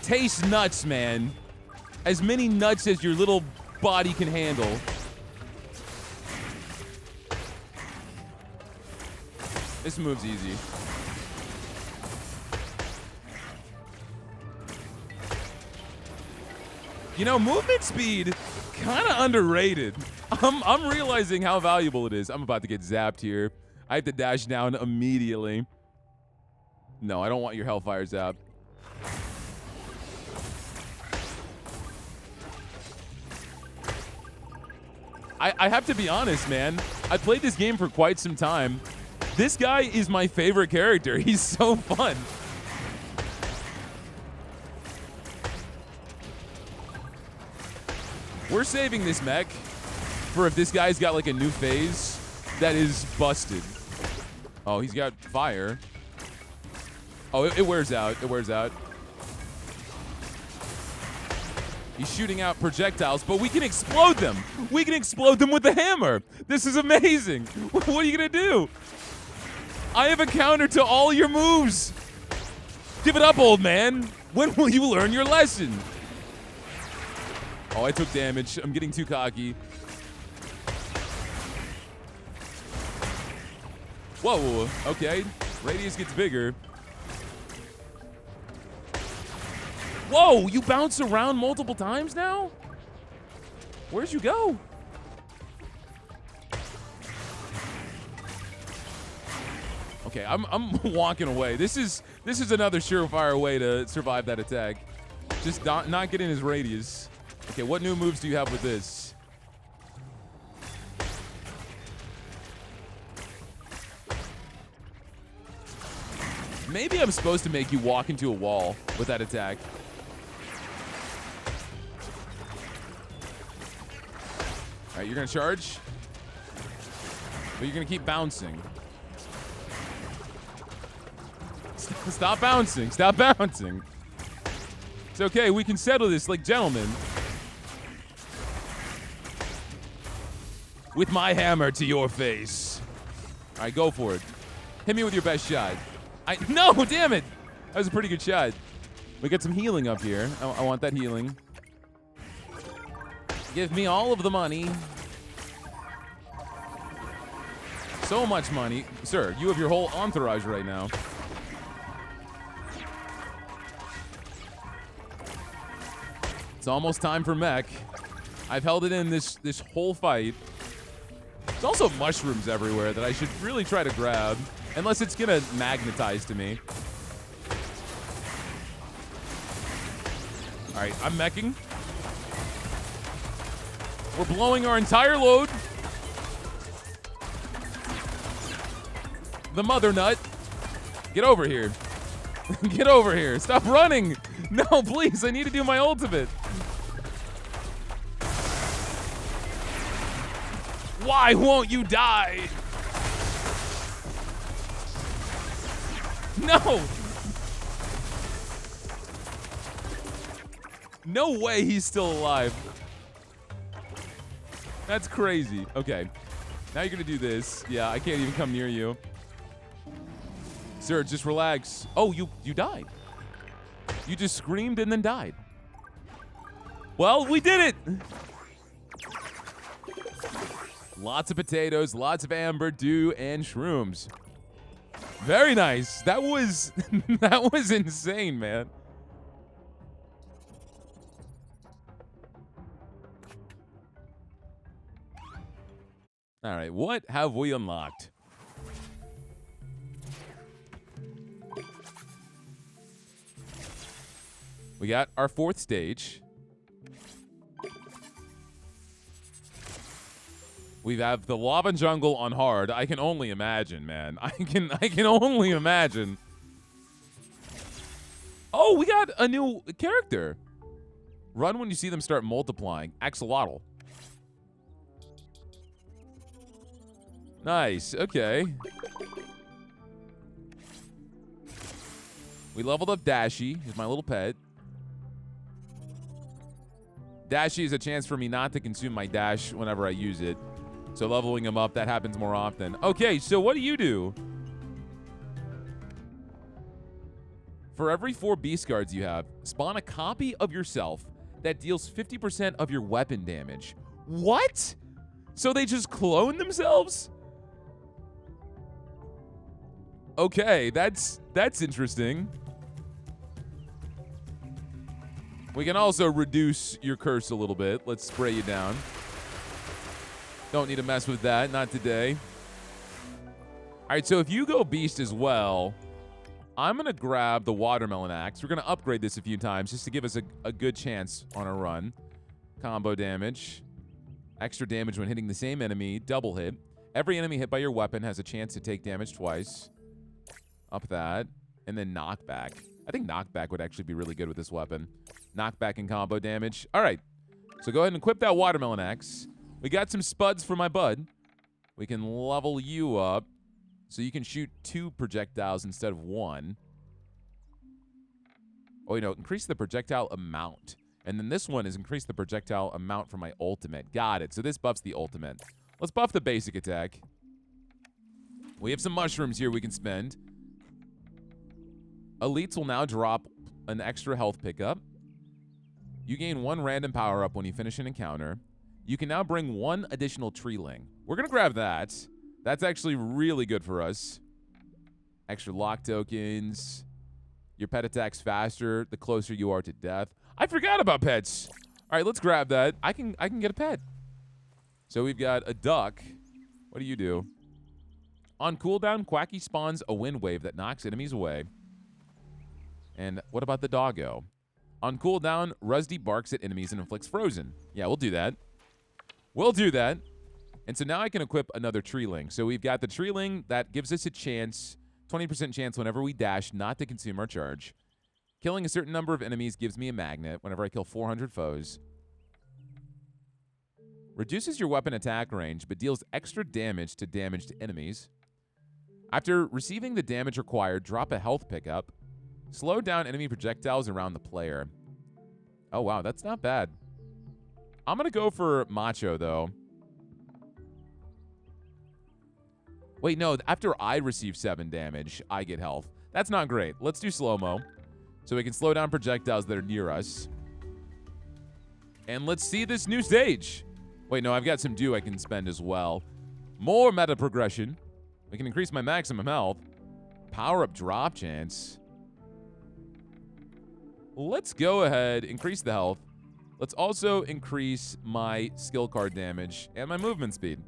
Taste nuts, man. As many nuts as your little body can handle. This move's easy. You know, movement speed, kind of underrated. I'm realizing how valuable it is. I'm about to get zapped here. I have to dash down immediately. No, I don't want your Hellfire Zap. I have to be honest, man. I played this game for quite some time. This guy is my favorite character. He's so fun. We're saving this mech for if this guy's got like a new phase that is busted. Oh, he's got fire. Oh, it wears out. It wears out. He's shooting out projectiles, but we can explode them. We can explode them with the hammer. This is amazing. What are you going to do? I have a counter to all your moves. Give it up, old man. When will you learn your lesson? Oh, I took damage. I'm getting too cocky. Whoa, okay. Radius gets bigger. Whoa, you bounce around multiple times now? Where'd you go? Okay, I'm walking away. This is another surefire way to survive that attack. Just not get in his radius. Okay, what new moves do you have with this? Maybe I'm supposed to make you walk into a wall with that attack. All right, you're gonna charge, but you're gonna keep bouncing. Stop bouncing, stop bouncing. It's okay, we can settle this like gentlemen. With my hammer to your face. All right, go for it. Hit me with your best shot. No, damn it. That was a pretty good shot. We got some healing up here. I want that healing. Give me all of the money. So much money. Sir, you have your whole entourage right now. It's almost time for mech. I've held it in this whole fight. There's also mushrooms everywhere that I should really try to grab. Unless it's gonna magnetize to me. All right, I'm meching. We're blowing our entire load. The mother nut. Get over here. Get over here. Stop running. No, please, I need to do my ultimate. Why won't you die? No! No way he's still alive. That's crazy. Okay. Now you're gonna do this. Yeah, I can't even come near you. Sir, just relax. Oh, you died. You just screamed and then died. Well, we did it! Lots of potatoes, lots of amber, dew, and shrooms. Very nice. That was that was insane, man. All right, what have we unlocked? We got our 4th stage. We have the lava jungle on hard. I can only imagine, man. I can only imagine. Oh, we got a new character. Run when you see them start multiplying. Axolotl. Nice. Okay. We leveled up Dashy. He's my little pet. Dashy is a chance for me not to consume my dash whenever I use it. So leveling him up, that happens more often. Okay, so what do? For every 4 beast guards you have, spawn a copy of yourself that deals 50% of your weapon damage. What? So they just clone themselves? Okay, that's interesting. We can also reduce your curse a little bit. Let's spray you down. Don't need to mess with that, not today. All right, so if you go beast as well, I'm going to grab the watermelon axe. We're going to upgrade this a few times just to give us a good chance on a run. Combo damage. Extra damage when hitting the same enemy. Double hit. Every enemy hit by your weapon has a chance to take damage twice. Up that. And then knockback. I think knockback would actually be really good with this weapon. Knockback and combo damage. All right. So go ahead and equip that watermelon axe. We got some spuds for my bud. We can level you up so you can shoot 2 projectiles instead of 1. Oh, increase the projectile amount. And then this one is increase the projectile amount for my ultimate. Got it. So this buffs the ultimate. Let's buff the basic attack. We have some mushrooms here we can spend. Elites will now drop an extra health pickup. You gain 1 random power-up when you finish an encounter. You can now bring 1 additional treeling. We're going to grab that. That's actually really good for us. Extra lock tokens. Your pet attacks faster the closer you are to death. I forgot about pets. All right, let's grab that. I can get a pet. So we've got a duck. What do you do? On cooldown, Quacky spawns a wind wave that knocks enemies away. And what about the doggo? On cooldown, Rusty barks at enemies and inflicts frozen. Yeah, we'll do that. We'll do that. And so now I can equip another treeling. So we've got the treeling that gives us a chance, 20% chance whenever we dash not to consume our charge. Killing a certain number of enemies gives me a magnet whenever I kill 400 foes. Reduces your weapon attack range, but deals extra damage to damaged enemies. After receiving the damage required, drop a health pickup. Slow down enemy projectiles around the player. Oh, wow, that's not bad. I'm going to go for Macho, though. Wait, no, after I receive 7 damage, I get health. That's not great. Let's do slow-mo so we can slow down projectiles that are near us. And let's see this new stage. Wait, no, I've got some dew I can spend as well. More meta progression. We can increase my maximum health. Power-up drop chance. Let's go ahead, increase the health. Let's also increase my skill card damage and my movement speed.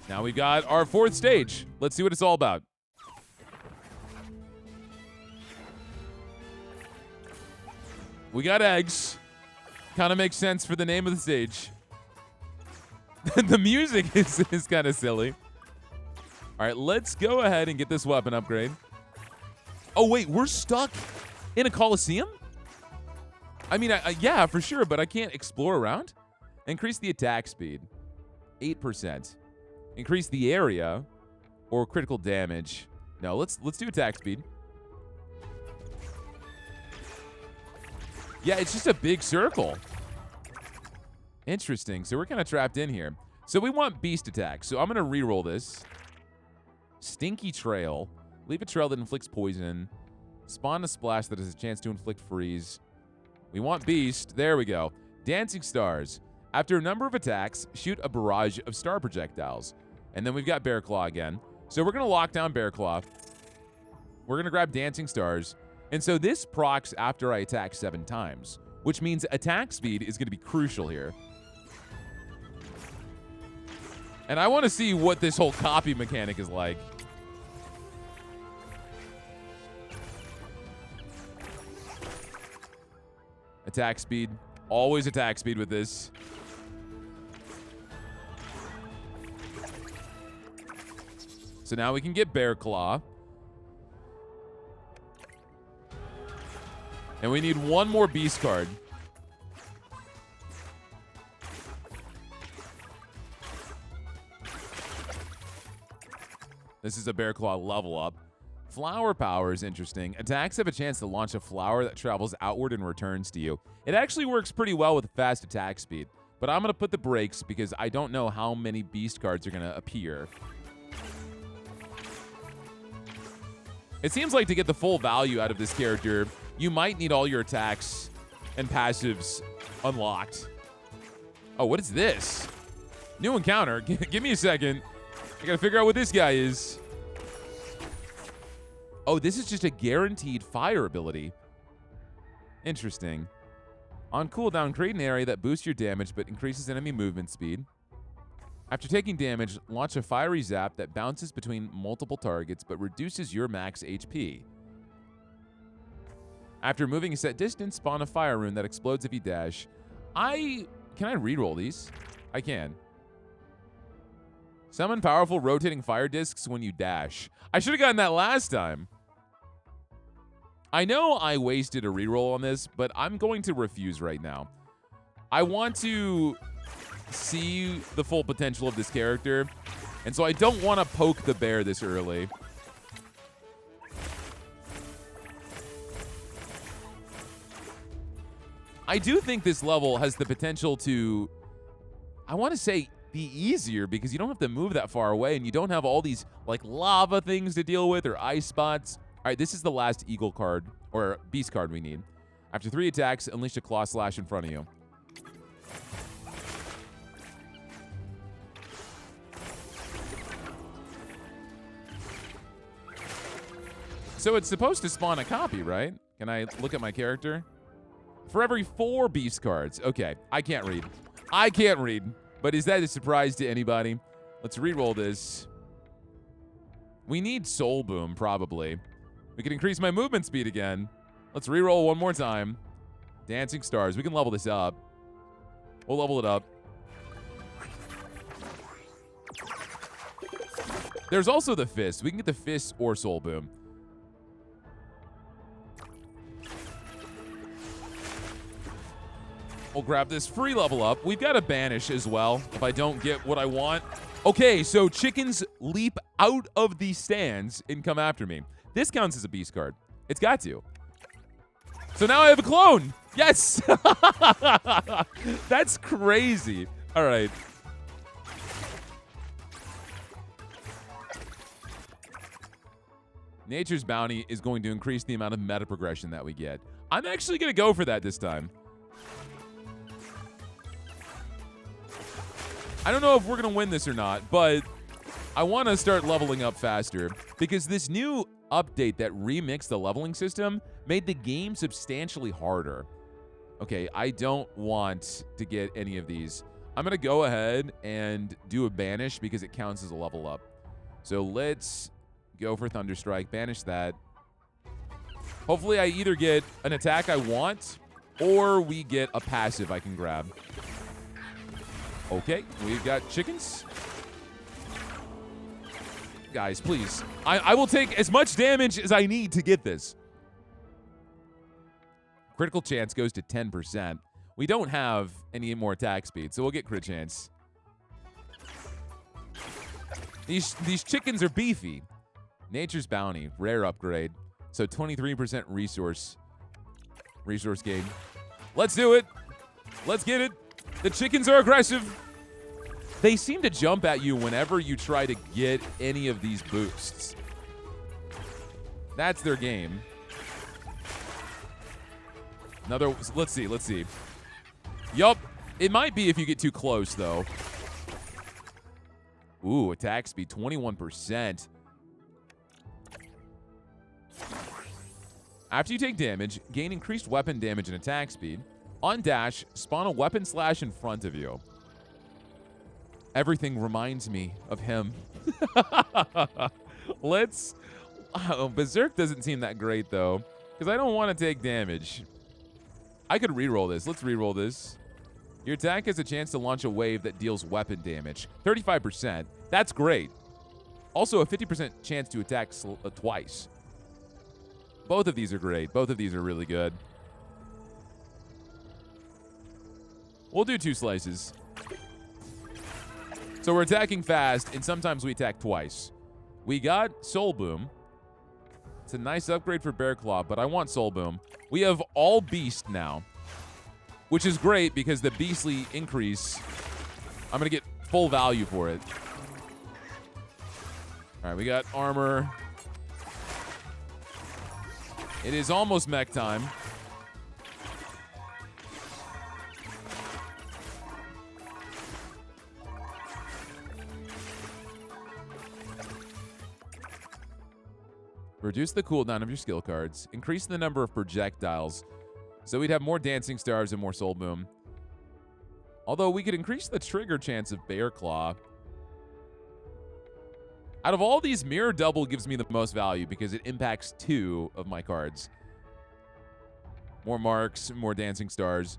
Now we've got our 4th stage. Let's see what it's all about. We got eggs. Kind of makes sense for the name of the stage. The music is kind of silly. All right, let's go ahead and get this weapon upgrade. Oh, wait, we're stuck in a Coliseum? I mean, yeah, for sure, but I can't explore around. Increase the attack speed, 8%. Increase the area or critical damage. No, let's do attack speed. Yeah, it's just a big circle. Interesting. So we're kind of trapped in here. So we want beast attack. So I'm going to re-roll this. Stinky trail. Leave a trail that inflicts poison. Spawn a splash that has a chance to inflict freeze. We want beast. There we go. Dancing stars. After a number of attacks, shoot a barrage of star projectiles. And then we've got Bear Claw again. So we're going to lock down Bear Claw. We're going to grab Dancing Stars. And so this procs after I attack 7 times, which means attack speed is going to be crucial here. And I want to see what this whole copy mechanic is like. Attack speed. Always attack speed with this. So now we can get Bear Claw. And we need one more beast card. This is a Bear Claw level up. Flower power is interesting. Attacks have a chance to launch a flower that travels outward and returns to you. It actually works pretty well with fast attack speed, but I'm going to put the brakes because I don't know how many beast cards are going to appear. It seems like to get the full value out of this character, you might need all your attacks and passives unlocked. Oh, what is this? New encounter. Give me a second. I gotta figure out what this guy is. Oh, this is just a guaranteed fire ability. Interesting. On cooldown, create an area that boosts your damage but increases enemy movement speed. After taking damage, launch a fiery zap that bounces between multiple targets but reduces your max HP. After moving a set distance, spawn a fire rune that explodes if you dash. Can I reroll these? I can. Summon powerful rotating fire discs when you dash. I should have gotten that last time. I know I wasted a reroll on this, but I'm going to refuse right now. I want to see the full potential of this character, and so I don't want to poke the bear this early. I do think this level has the potential to, I want to say, be easier because you don't have to move that far away and you don't have all these like lava things to deal with or ice spots. All right, this is the last eagle card or beast card we need. After 3 attacks, unleash a claw slash in front of you. So it's supposed to spawn a copy, right? Can I look at my character? For every 4 beast cards. Okay, I can't read. I can't read. But is that a surprise to anybody? Let's re-roll this. We need Soul Boom, probably. We can increase my movement speed again. Let's re-roll one more time. Dancing Stars. We can level this up. We'll level it up. There's also the Fist. We can get the Fist or Soul Boom. We'll grab this free level up. We've got a banish as well if I don't get what I want. Okay, so chickens leap out of the stands and come after me. This counts as a beast card. It's got to. So now I have a clone. Yes. That's crazy. All right. Nature's Bounty is going to increase the amount of meta progression that we get. I'm actually going to go for that this time. I don't know if we're going to win this or not, but I want to start leveling up faster because this new update that remixed the leveling system made the game substantially harder. Okay, I don't want to get any of these. I'm going to go ahead and do a banish because it counts as a level up. So let's go for Thunderstrike, banish that. Hopefully I either get an attack I want or we get a passive I can grab. Okay, we've got chickens. Guys, please. I will take as much damage as I need to get this. Critical chance goes to 10%. We don't have any more attack speed, so we'll get crit chance. These chickens are beefy. Nature's Bounty, rare upgrade. So 23% resource gain. Let's do it. Let's get it. The chickens are aggressive. They seem to jump at you whenever you try to get any of these boosts. That's their game. Another, let's see. Yup, it might be if you get too close, though. Ooh, attack speed, 21%. After you take damage, gain increased weapon damage and attack speed. On dash, spawn a weapon slash in front of you. Everything reminds me of him. Berserk doesn't seem that great, though, because I don't want to take damage. I could reroll this. Let's reroll this. Your attack has a chance to launch a wave that deals weapon damage. 35%. That's great. Also, a 50% chance to attack twice. Both of these are great. Both of these are really good. We'll do 2 slices. So we're attacking fast, and sometimes we attack twice. We got Soul Boom. It's a nice upgrade for Bear Claw, but I want Soul Boom. We have all Beast now, which is great because the Beastly increase, I'm going to get full value for it. All right, we got armor. It is almost mech time. Reduce the cooldown of your skill cards. Increase the number of projectiles. So we'd have more Dancing Stars and more Soul Boom. Although we could increase the trigger chance of Bear Claw. Out of all these, Mirror Double gives me the most value because it impacts 2 of my cards. More marks, more Dancing Stars.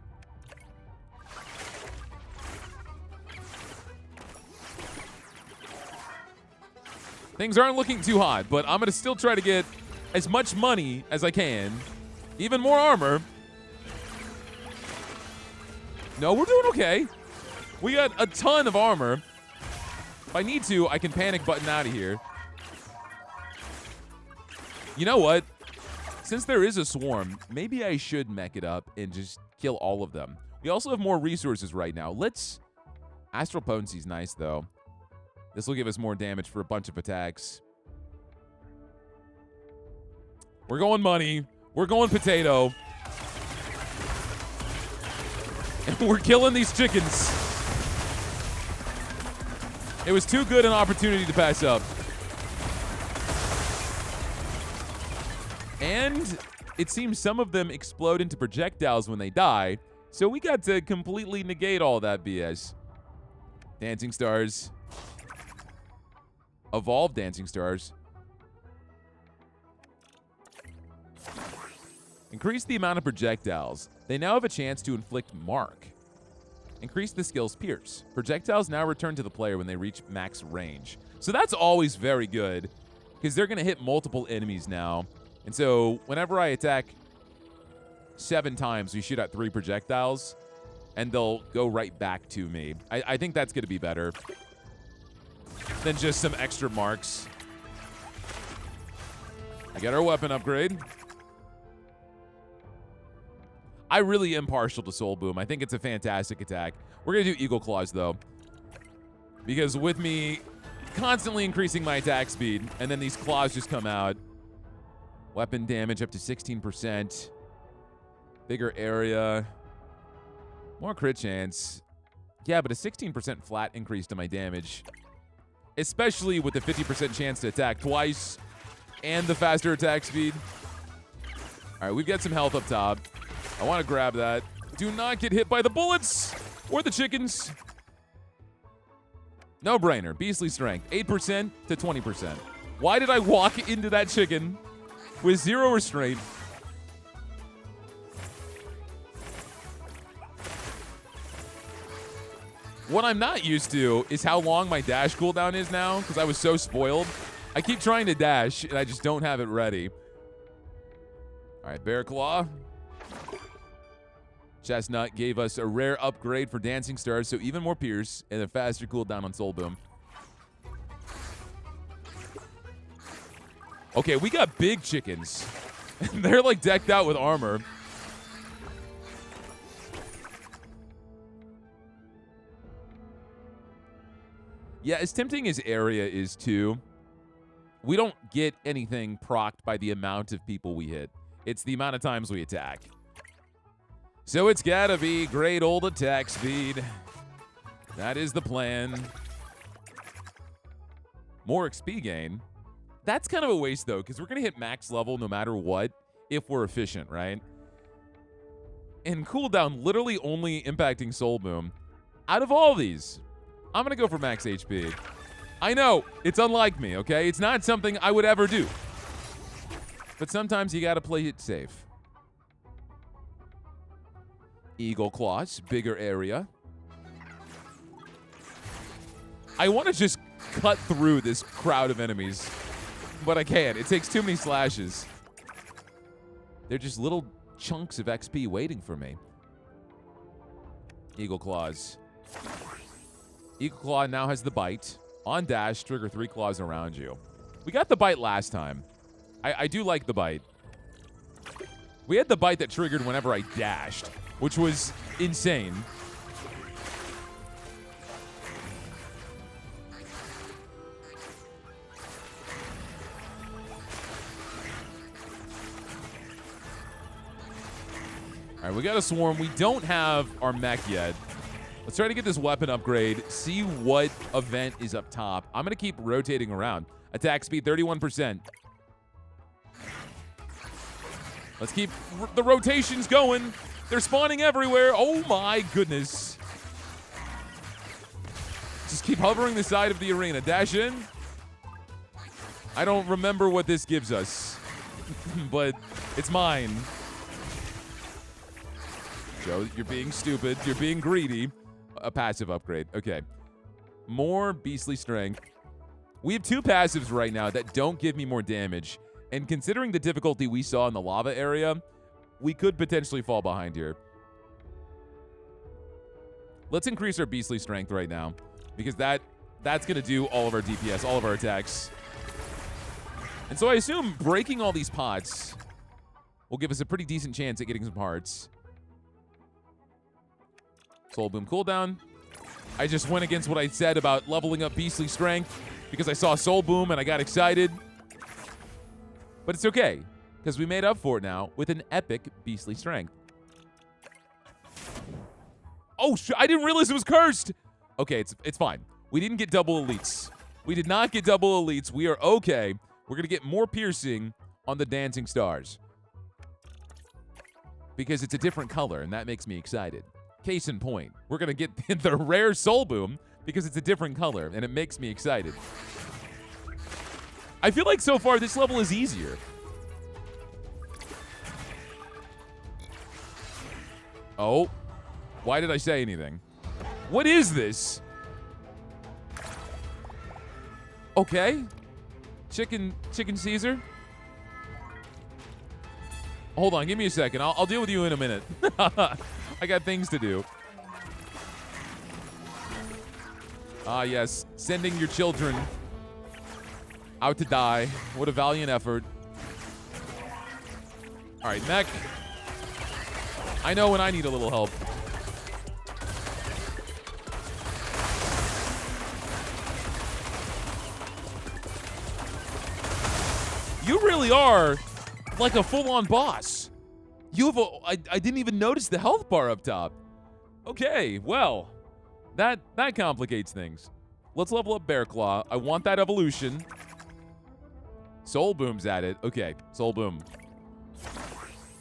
Things aren't looking too hot, but I'm going to still try to get as much money as I can. Even more armor. No, we're doing okay. We got a ton of armor. If I need to, I can panic button out of here. You know what? Since there is a swarm, maybe I should mech it up and just kill all of them. We also have more resources right now. Let's... Astral Potency's nice, though. This will give us more damage for a bunch of attacks. We're going money. We're going potato. And we're killing these chickens. It was too good an opportunity to pass up. And it seems some of them explode into projectiles when they die, so we got to completely negate all that BS. Dancing Stars. Evolve Dancing Stars. Increase the amount of projectiles. They now have a chance to inflict mark. Increase the skill's pierce. Projectiles now return to the player when they reach max range. So that's always very good because they're going to hit multiple enemies now. And so whenever I attack 7 times, we shoot at 3 projectiles and they'll go right back to me. I think that's going to be better than just some extra marks. We got our weapon upgrade. I really am partial to Soul Boom. I think it's a fantastic attack. We're going to do Eagle Claws, though. Because with me constantly increasing my attack speed, and then these claws just come out. Weapon damage up to 16%. Bigger area. More crit chance. Yeah, but a 16% flat increase to my damage. Especially with the 50% chance to attack twice and the faster attack speed. All right, we've got some health up top. I want to grab that. Do not get hit by the bullets or the chickens. No brainer. Beastly Strength. 8% to 20%. Why did I walk into that chicken with 0 restraint? What I'm not used to is how long my dash cooldown is now because I was so spoiled. I keep trying to dash and I just don't have it ready. All right, Bear Claw. Chestnut gave us a rare upgrade for Dancing Stars, so even more pierce and a faster cooldown on Soul Boom. Okay, we got big chickens. They're like decked out with armor. Yeah, as tempting as area is too, we don't get anything procced by the amount of people we hit. It's the amount of times we attack. So it's gotta be great old attack speed. That is the plan. More XP gain. That's kind of a waste though, because we're gonna hit max level no matter what if we're efficient, right? And cooldown literally only impacting Soul Boom. Out of all these, I'm gonna go for max HP. I know, it's unlike me, okay? It's not something I would ever do. But sometimes you gotta play it safe. Eagle Claws, bigger area. I want to just cut through this crowd of enemies, but I can't. It takes too many slashes. They're just little chunks of XP waiting for me. Eagle Claws. Eagle Claw now has the bite. On dash, trigger 3 claws around you. We got the bite last time. I do like the bite. We had the bite that triggered whenever I dashed, which was insane. All right, we got a swarm. We don't have our mech yet. Let's try to get this weapon upgrade, see what event is up top. I'm going to keep rotating around. Attack speed, 31%. Let's keep the rotations going. They're spawning everywhere. Oh, my goodness. Just keep hovering the side of the arena. Dash in. I don't remember what this gives us, but it's mine. Joe, you're being stupid. You're being greedy. A passive upgrade. Okay. More beastly strength. We have 2 passives right now that don't give me more damage. And considering the difficulty we saw in the lava area, we could potentially fall behind here. Let's increase our beastly strength right now, because that's going to do all of our DPS, all of our attacks. And so I assume breaking all these pots will give us a pretty decent chance at getting some hearts. Soul Boom cooldown. I just went against what I said about leveling up beastly strength because I saw Soul Boom and I got excited. But it's okay, because we made up for it now with an epic beastly strength. Oh, I didn't realize it was cursed. Okay, it's fine. We didn't get double elites. We did not get double elites. We are okay. We're going to get more piercing on the dancing stars, because it's a different color, and that makes me excited. Case in point, we're going to get the rare Soul Boom because it's a different color, and it makes me excited. I feel like so far this level is easier. Oh, why did I say anything? What is this? Okay. Chicken Caesar? Hold on, give me a second. I'll deal with you in a minute. I got things to do. Ah, yes. Sending your children out to die. What a valiant effort. All right, mech. I know when I need a little help. You really are like a full-on boss. You have I didn't even notice the health bar up top. Okay, well, that complicates things. Let's level up Bear Claw. I want that evolution. Soul Boom's at it. Okay, Soul Boom.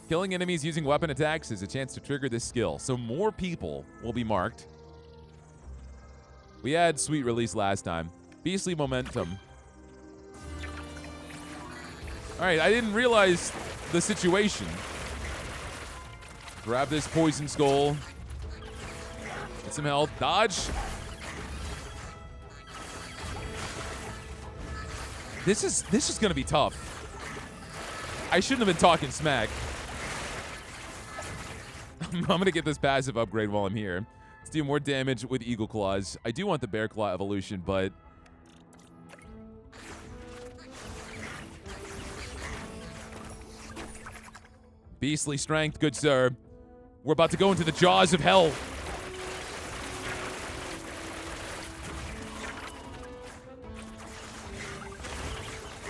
Killing enemies using weapon attacks is a chance to trigger this skill, so more people will be marked. We had Sweet Release last time. Beastly Momentum. All right, I didn't realize the situation. Grab this Poison Skull. Get some health. Dodge. This is gonna be tough. I shouldn't have been talking smack. I'm gonna get this passive upgrade while I'm here. Let's do more damage with Eagle Claws. I do want the Bear Claw evolution, but beastly strength, good sir. We're about to go into the jaws of hell.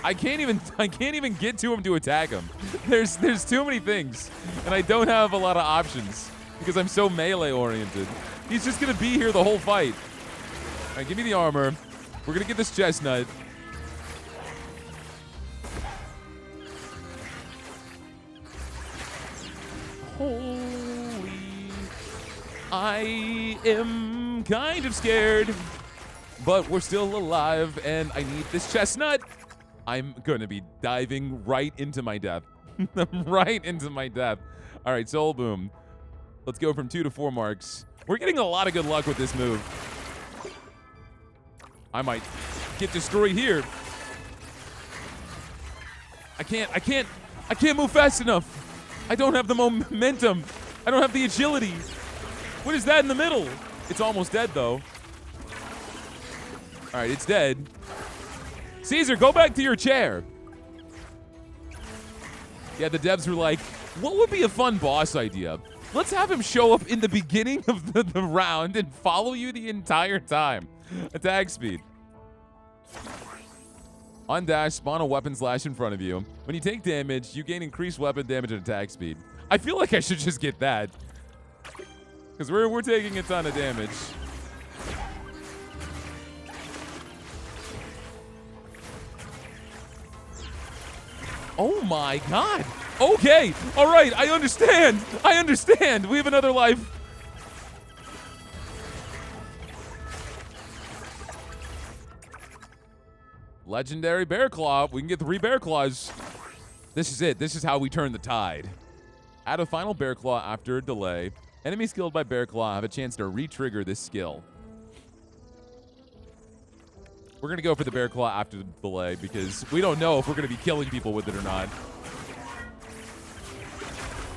I can't even get to him to attack him. There's too many things, and I don't have a lot of options because I'm so melee oriented. He's just gonna be here the whole fight. All right, give me the armor. We're gonna get this chestnut. Holy, I am kind of scared, but we're still alive, and I need this chestnut. I'm going to be diving right into my death. Right into my death. All right, Soul Boom. Let's go from 2 to 4 marks. We're getting a lot of good luck with this move. I might get destroyed here. I can't move fast enough. I don't have the momentum. I don't have the agility. What is that in the middle? It's almost dead, though. All right, it's dead. Caesar, go back to your chair. Yeah, the devs were like, what would be a fun boss idea? Let's have him show up in the beginning of the round and follow you the entire time. Attack speed. On dash, spawn a weapon slash in front of you. When you take damage, you gain increased weapon damage and attack speed. I feel like I should just get that. Because we're taking a ton of damage. Oh my god. Okay. All right. I understand. I understand. We have another life. Legendary Bear Claw. We can get 3 Bear Claws. This is it. This is how we turn the tide. Add a final Bear Claw after a delay. Enemies killed by Bear Claw have a chance to re-trigger this skill. We're going to go for the Bear Claw after the delay because we don't know if we're going to be killing people with it or not.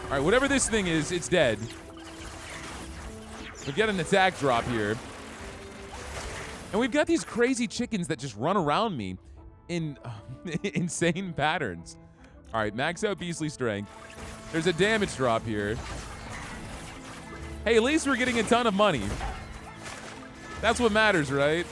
All right, whatever this thing is, it's dead. We get an attack drop here. And we've got these crazy chickens that just run around me in insane patterns. All right, max out Beastly Strength. There's a damage drop here. Hey, at least we're getting a ton of money. That's what matters, right?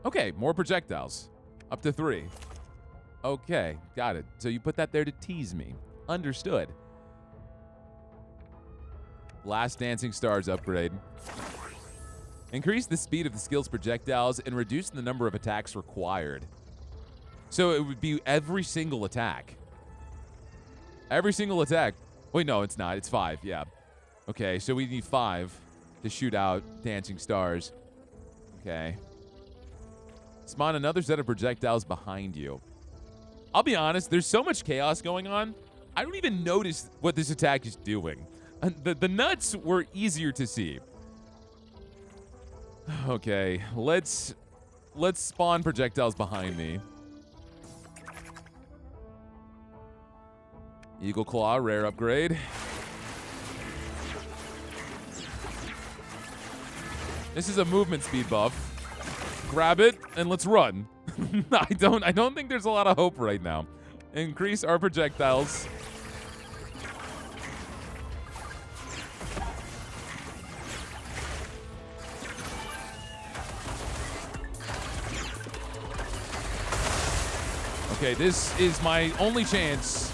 Okay, more projectiles. Up to 3. Okay, got it. So you put that there to tease me. Understood. Last Dancing Stars upgrade. Increase the speed of the skill's projectiles and reduce the number of attacks required. So it would be every single attack. Every single attack. Wait, no, it's not. It's 5, yeah. Okay, so we need 5 to shoot out Dancing Stars. Okay. Spawn another set of projectiles behind you. I'll be honest, there's so much chaos going on, I don't even notice what this attack is doing. The nuts were easier to see. Okay, let's spawn projectiles behind me. Eagle Claw, rare upgrade. This is a movement speed buff. Grab it and let's run. I don't think there's a lot of hope right now. Increase our projectiles. Okay, this is my only chance.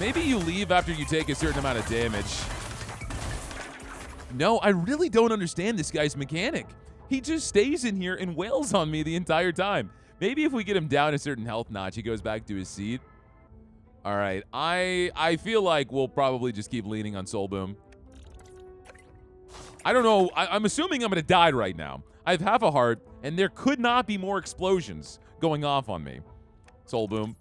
Maybe you leave after you take a certain amount of damage. No, I really don't understand this guy's mechanic. He just stays in here and wails on me the entire time. Maybe if we get him down a certain health notch, he goes back to his seat. All right, I feel like we'll probably just keep leaning on Soul Boom. I don't know. I'm assuming I'm going to die right now. I have half a heart, and there could not be more explosions going off on me. Soul Boom.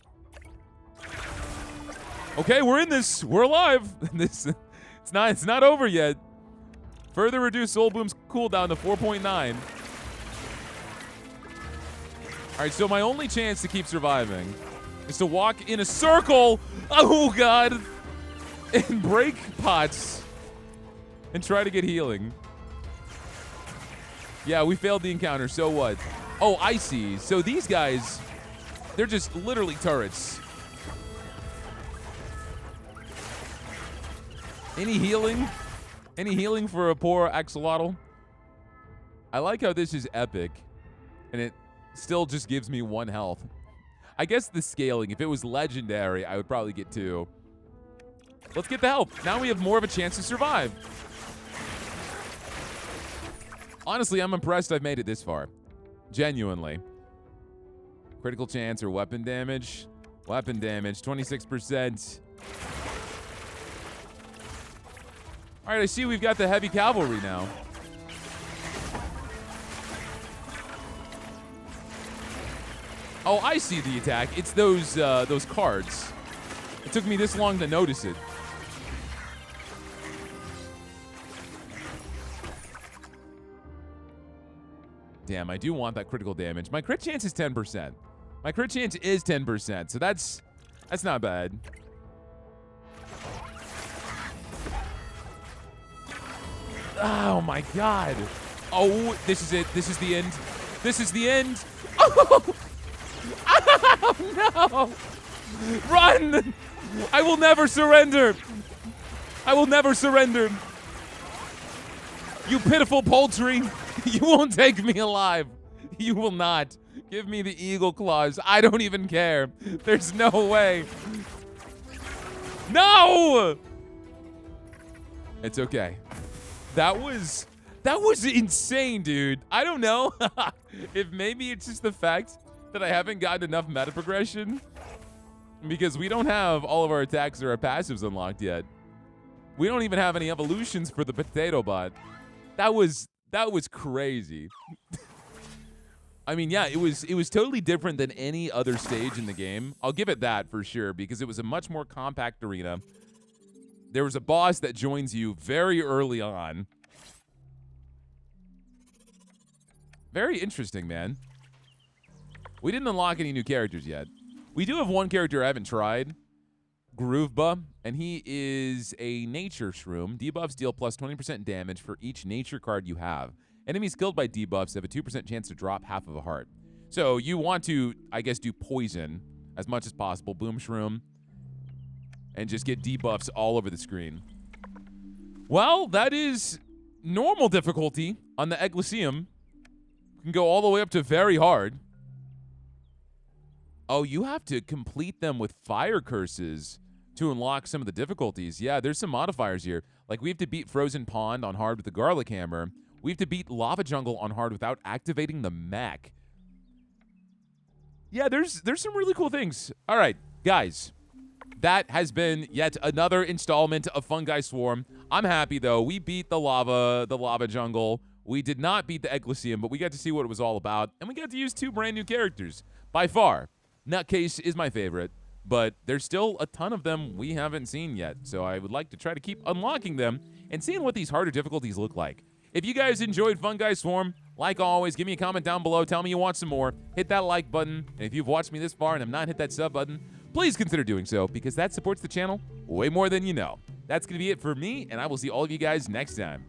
Okay, we're in this. We're alive. It's not over yet. Further reduce Soul Boom's cooldown to 4.9. All right, so my only chance to keep surviving is to walk in a circle. Oh, God. And break pots. And try to get healing. Yeah, we failed the encounter. So what? Oh, I see. So these guys, they're just literally turrets. Any healing? Any healing for a poor axolotl? I like how this is epic, and it still just gives me 1 health. I guess the scaling, if it was legendary, I would probably get 2. Let's get the help. Now we have more of a chance to survive. Honestly, I'm impressed I've made it this far. Genuinely. Critical chance or weapon damage. Weapon damage, 26%. All right, I see we've got the heavy cavalry now. Oh, I see the attack. It's those cards. It took me this long to notice it. Damn, I do want that critical damage. My crit chance is 10%. My crit chance is 10%, so that's not bad. Oh my god. Oh, this is it. This is the end. This is the end. Oh, oh no. Run! I will never surrender. I will never surrender. You pitiful poultry. You won't take me alive. You will not. Give me the eagle claws. I don't even care. There's no way. No! It's okay. That was insane, dude. I don't know if maybe it's just the fact that I haven't gotten enough meta progression because we don't have all of our attacks or our passives unlocked yet. We don't even have any evolutions for the potato bot. That was crazy. I mean, yeah, it was totally different than any other stage in the game. I'll give it that for sure because it was a much more compact arena. There was a boss that joins you very early on. Very interesting, man. We didn't unlock any new characters yet. We do have one character I haven't tried, Grooveba, and he is a nature shroom. Debuffs deal plus 20% damage for each nature card you have. Enemies killed by debuffs have a 2% chance to drop half of a heart. So you want to, I guess, do poison as much as possible, boom shroom, and just get debuffs all over the screen. Well, that is normal difficulty on the Coliseum. You can go all the way up to very hard. Oh, you have to complete them with fire curses to unlock some of the difficulties. Yeah, there's some modifiers here. Like we have to beat Frozen Pond on hard with the garlic hammer. We have to beat Lava Jungle on hard without activating the mech. Yeah, there's some really cool things. All right, guys. That has been yet another installment of Funguy Swarm. I'm happy though. We beat the lava jungle. We did not beat the Coliseum, but we got to see what it was all about, and we got to use 2 brand new characters. By far, Nutcase is my favorite, but there's still a ton of them we haven't seen yet, so I would like to try to keep unlocking them and seeing what these harder difficulties look like. If you guys enjoyed Funguy Swarm, like always, give me a comment down below. Tell me you want some more. Hit that like button, and if you've watched me this far and have not hit that sub button, please consider doing so because that supports the channel way more than you know. That's going to be it for me, and I will see all of you guys next time.